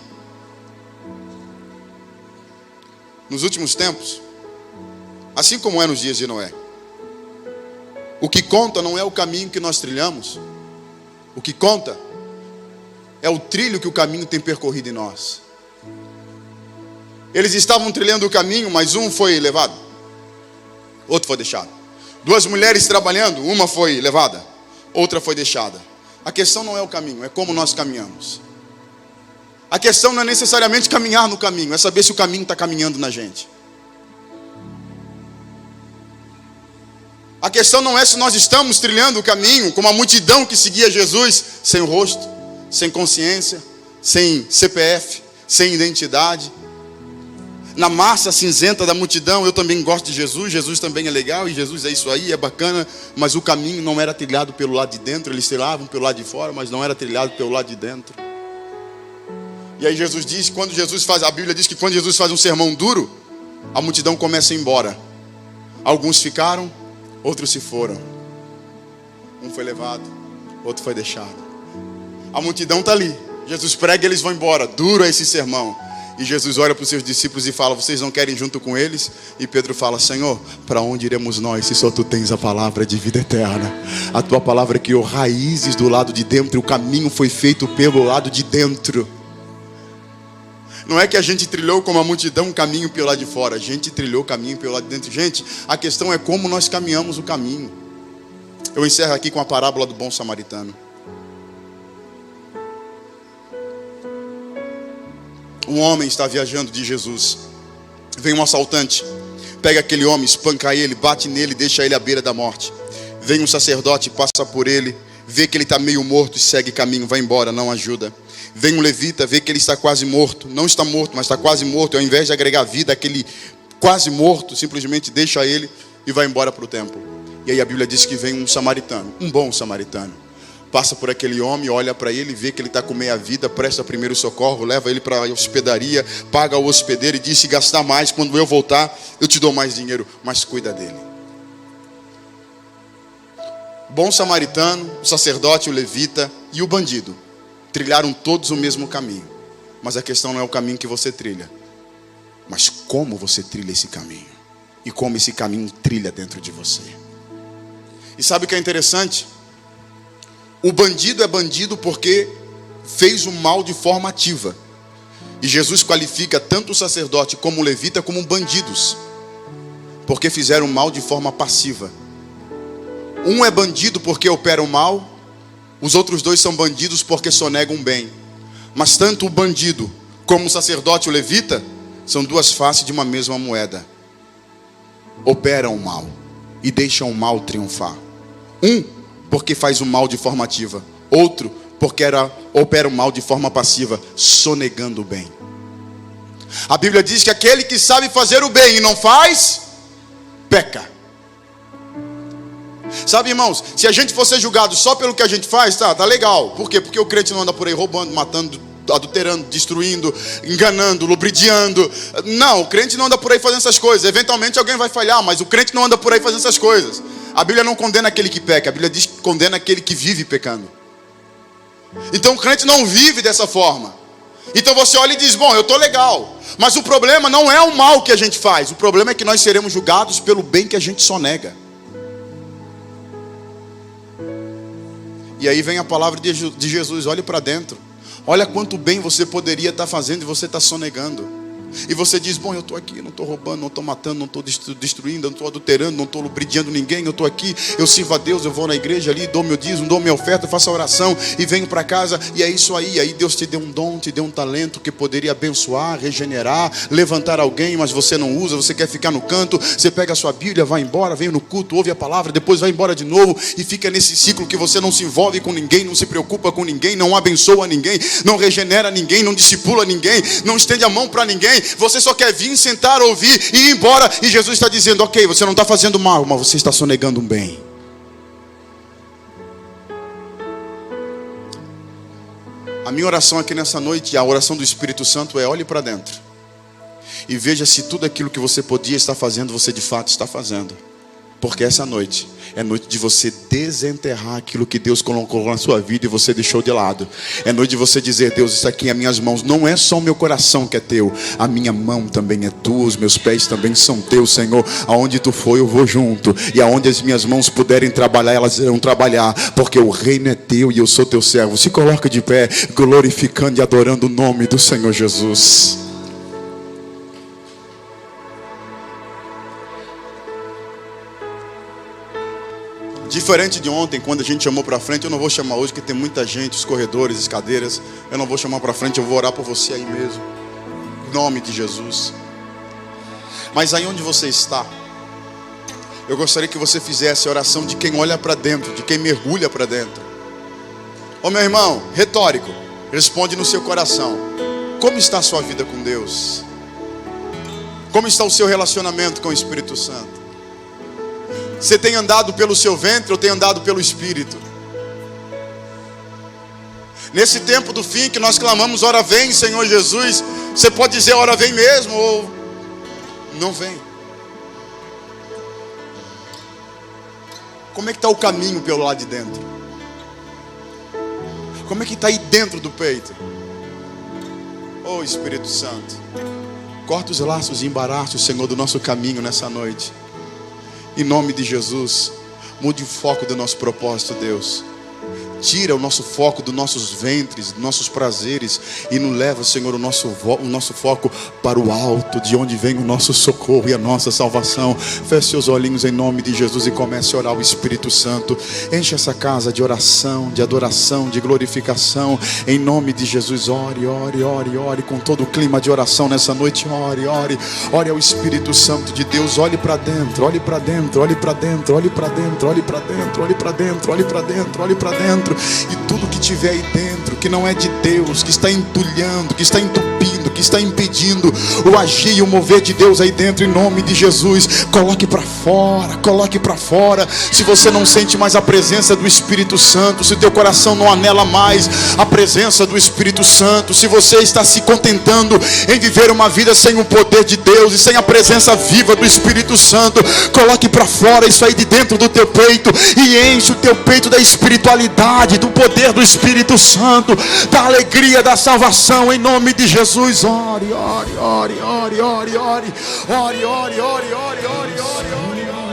nos últimos tempos, assim como é nos dias de Noé, o que conta não é o caminho que nós trilhamos. O que conta é o trilho que o caminho tem percorrido em nós. Eles estavam trilhando o caminho, mas um foi levado, outro foi deixado. 2 mulheres trabalhando, uma foi levada, outra foi deixada. A questão não é o caminho, é como nós caminhamos. A questão não é necessariamente caminhar no caminho, é saber se o caminho está caminhando na gente. A questão não é se nós estamos trilhando o caminho como a multidão que seguia Jesus, sem rosto, sem consciência, sem CPF, sem identidade. Na massa cinzenta da multidão, eu também gosto de Jesus, Jesus também é legal, e Jesus é isso aí, é bacana, mas o caminho não era trilhado pelo lado de dentro, eles trilhavam pelo lado de fora, mas não era trilhado pelo lado de dentro. E aí Jesus diz, a Bíblia diz que quando Jesus faz um sermão duro, a multidão começa a ir embora. Alguns ficaram, outros se foram. Um foi levado, outro foi deixado. A multidão está ali, Jesus prega e eles vão embora, duro é esse sermão. E Jesus olha para os seus discípulos e fala, vocês não querem ir junto com eles? E Pedro fala, Senhor, para onde iremos nós se só Tu tens a palavra de vida eterna? A Tua palavra criou raízes do lado de dentro, o caminho foi feito pelo lado de dentro. Não é que a gente trilhou como a multidão um caminho pelo lado de fora, a gente trilhou o caminho pelo lado de dentro. Gente, a questão é como nós caminhamos o caminho. Eu encerro aqui com a parábola do bom samaritano. Um homem está viajando de Jesus. Vem um assaltante, pega aquele homem, espanca ele, bate nele, deixa ele à beira da morte. Vem um sacerdote, passa por ele, vê que ele está meio morto e segue caminho, vai embora, não ajuda. Vem um levita, vê que ele está quase morto, não está morto, mas está quase morto. E ao invés de agregar vida àquele quase morto, simplesmente deixa ele e vai embora para o templo. E aí a Bíblia diz que vem um samaritano, um bom samaritano. Passa por aquele homem, olha para ele, vê que ele está com meia vida, presta primeiro socorro, leva ele para a hospedaria, paga o hospedeiro e diz, se gastar mais, quando eu voltar, eu te dou mais dinheiro, mas cuida dele. Bom samaritano, o sacerdote, o levita e o bandido trilharam todos o mesmo caminho. Mas a questão não é o caminho que você trilha, mas como você trilha esse caminho. E como esse caminho trilha dentro de você. E sabe o que é interessante? O bandido é bandido porque fez o mal de forma ativa. E Jesus qualifica tanto o sacerdote como o levita como bandidos. porque fizeram mal de forma passiva. Um é bandido porque opera o mal, os outros dois são bandidos porque sonegam o bem. Mas tanto o bandido como o sacerdote, o levita, são duas faces de uma mesma moeda. Operam o mal e deixam o mal triunfar. Um porque faz o mal de forma ativa, outro porque opera o mal de forma passiva, sonegando o bem. A Bíblia diz que aquele que sabe fazer o bem e não faz, peca. Sabe, irmãos, se a gente fosse julgado só pelo que a gente faz, tá legal. Por quê? Porque o crente não anda por aí roubando, matando, adulterando, destruindo, enganando, lubridiando. Não, o crente não anda por aí fazendo essas coisas. Eventualmente alguém vai falhar, mas o crente não anda por aí fazendo essas coisas. A Bíblia não condena aquele que peca, a Bíblia diz que condena aquele que vive pecando. Então o crente não vive dessa forma. Então você olha e diz, bom, eu estou legal. Mas o problema não é o mal que a gente faz. O problema é que nós seremos julgados pelo bem que a gente sonega. E aí vem a palavra de Jesus, olhe para dentro. Olha quanto bem você poderia estar fazendo e você está sonegando. E você diz, bom, eu estou aqui, não estou roubando, não estou matando, não estou destruindo, não estou adulterando, não estou lubridiando ninguém, eu estou aqui, eu sirvo a Deus, eu vou na igreja ali, dou meu dízimo, dou minha oferta, faço a oração e venho para casa, e é isso aí. Aí Deus te deu um dom, te deu um talento que poderia abençoar, regenerar, levantar alguém, mas você não usa, você quer ficar no canto, você pega a sua Bíblia, vai embora, vem no culto, ouve a palavra, depois vai embora de novo e fica nesse ciclo que você não se envolve com ninguém, não se preocupa com ninguém, não abençoa ninguém, não regenera ninguém, não discipula ninguém, não estende a mão para ninguém. Você só quer vir, sentar, ouvir e ir embora. E Jesus está dizendo, ok, você não está fazendo mal, mas você está sonegando um bem. A minha oração aqui nessa noite, a oração do Espírito Santo é: olhe para dentro e veja se tudo aquilo que você podia estar fazendo, você de fato está fazendo. Porque essa noite é noite de você desenterrar aquilo que Deus colocou na sua vida e você deixou de lado. É noite de você dizer, Deus, isso aqui é minhas mãos. Não é só o meu coração que é teu, a minha mão também é tua, os meus pés também são teus, Senhor. Aonde tu for eu vou junto, e aonde as minhas mãos puderem trabalhar, elas irão trabalhar, porque o reino é teu e eu sou teu servo. Se coloca de pé, glorificando e adorando o nome do Senhor Jesus. Diferente de ontem, quando a gente chamou para frente, eu não vou chamar hoje, porque tem muita gente, os corredores, as cadeiras. Eu não vou chamar para frente, eu vou orar por você aí mesmo, em nome de Jesus. Mas aí onde você está, eu gostaria que você fizesse a oração de quem olha para dentro, de quem mergulha para dentro. Ô meu irmão, retórico, responde no seu coração: como está a sua vida com Deus? Como está o seu relacionamento com o Espírito Santo? Você tem andado pelo seu ventre ou tem andado pelo Espírito? Nesse tempo do fim que nós clamamos, ora vem Senhor Jesus, você pode dizer ora vem mesmo ou não vem. Como é que está o caminho pelo lado de dentro? Como é que está aí dentro do peito? Oh Espírito Santo, corta os laços e embaraços, Senhor, do nosso caminho nessa noite. Em nome de Jesus, mude o foco do nosso propósito, Deus. Tira o nosso foco dos nossos ventres, dos nossos prazeres, e nos leva, Senhor, o nosso foco para o alto, de onde vem o nosso socorro e a nossa salvação. Feche seus olhinhos em nome de Jesus e comece a orar o Espírito Santo. Enche essa casa de oração, de adoração, de glorificação. Em nome de Jesus, ore, ore, ore, ore com todo o clima de oração nessa noite. Ore, ore, ore ao Espírito Santo de Deus. Olhe para dentro, olhe para dentro, olhe para dentro, olhe para dentro, olhe para dentro, olhe para dentro, olhe para dentro, olhe para dentro. E tudo que tiver aí dentro, que não é de Deus, que está entulhando, que está entupindo, que está impedindo o agir e o mover de Deus aí dentro, em nome de Jesus, coloque para fora, coloque para fora. Se você não sente mais a presença do Espírito Santo, se o teu coração não anela mais a presença do Espírito Santo, se você está se contentando em viver uma vida sem o poder de Deus e sem a presença viva do Espírito Santo, coloque para fora isso aí de dentro do teu peito e enche o teu peito da espiritualidade, do poder do Espírito Santo, da alegria da salvação, em nome de Jesus. Ore, ore, ore, ore, ore, ore, ore, ore, ore, ore, ore, ore, ore.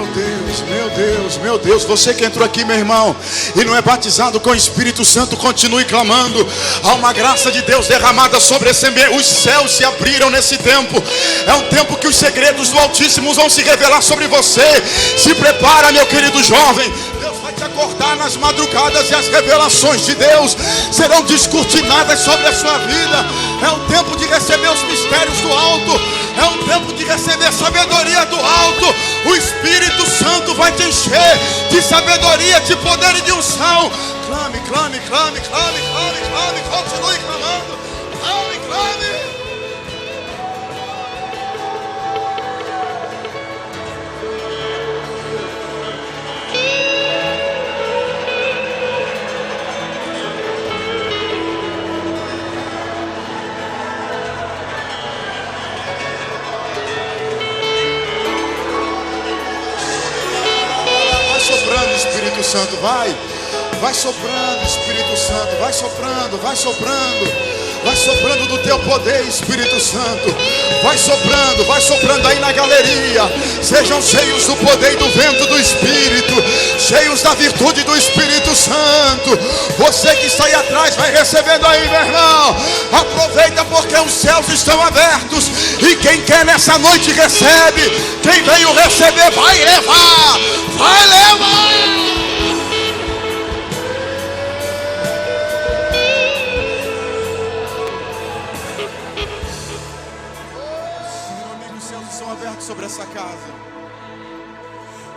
Deus, meu Deus, meu Deus. Você que entrou aqui, meu irmão, e não é batizado com o Espírito Santo, continue clamando. Há uma graça de Deus derramada sobre esse ambiente. Os céus se abriram nesse tempo. É um tempo que os segredos do Altíssimo vão se revelar sobre você. Se prepara, meu querido jovem. Deus vai te acordar nas madrugadas e as revelações de Deus serão descortinadas sobre a sua vida. É um tempo de receber os mistérios do alto. É um tempo de receber sabedoria do alto. O Espírito Santo vai te encher de sabedoria, de poder e de unção. Clame, clame, clame, clame, clame, clame. Continue clamando. Clame, clame. Espírito Santo, vai soprando, Espírito Santo, vai soprando, vai soprando do teu poder, Espírito Santo, vai soprando aí na galeria. Sejam cheios do poder e do vento do Espírito, cheios da virtude do Espírito Santo. Você que está aí atrás, vai recebendo aí, meu irmão. Aproveita porque os céus estão abertos, e quem quer nessa noite recebe. Quem veio receber vai levar, vai levar. Sobre essa casa,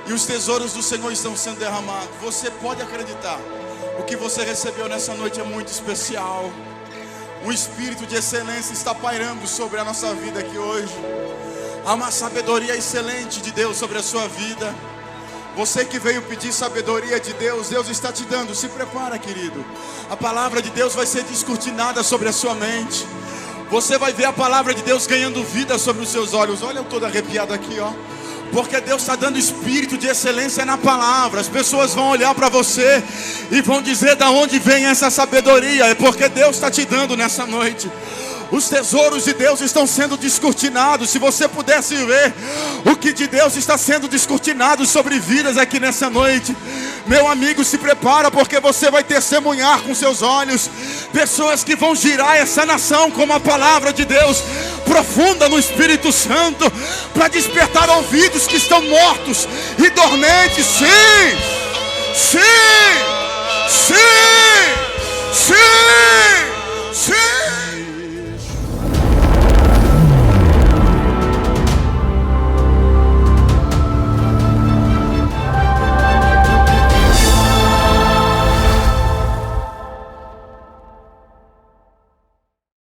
e os tesouros do Senhor estão sendo derramados. Você pode acreditar, o que você recebeu nessa noite é muito especial. Um espírito de excelência está pairando sobre a nossa vida aqui hoje. Há uma sabedoria excelente de Deus sobre a sua vida. Você que veio pedir sabedoria de Deus, Deus está te dando. Se prepara, querido. A palavra de Deus vai ser descortinada sobre a sua mente. Você vai ver a palavra de Deus ganhando vida sobre os seus olhos. Olha, eu todo arrepiado aqui, ó. Porque Deus está dando espírito de excelência na palavra. As pessoas vão olhar para você e vão dizer de onde vem essa sabedoria. É porque Deus está te dando nessa noite. Os tesouros de Deus estão sendo descortinados. Se você pudesse ver o que de Deus está sendo descortinado sobre vidas aqui nessa noite, meu amigo, se prepara, porque você vai testemunhar com seus olhos pessoas que vão girar essa nação com uma palavra de Deus profunda no Espírito Santo, para despertar ouvidos que estão mortos e dormentes. Sim, sim, sim, sim, sim.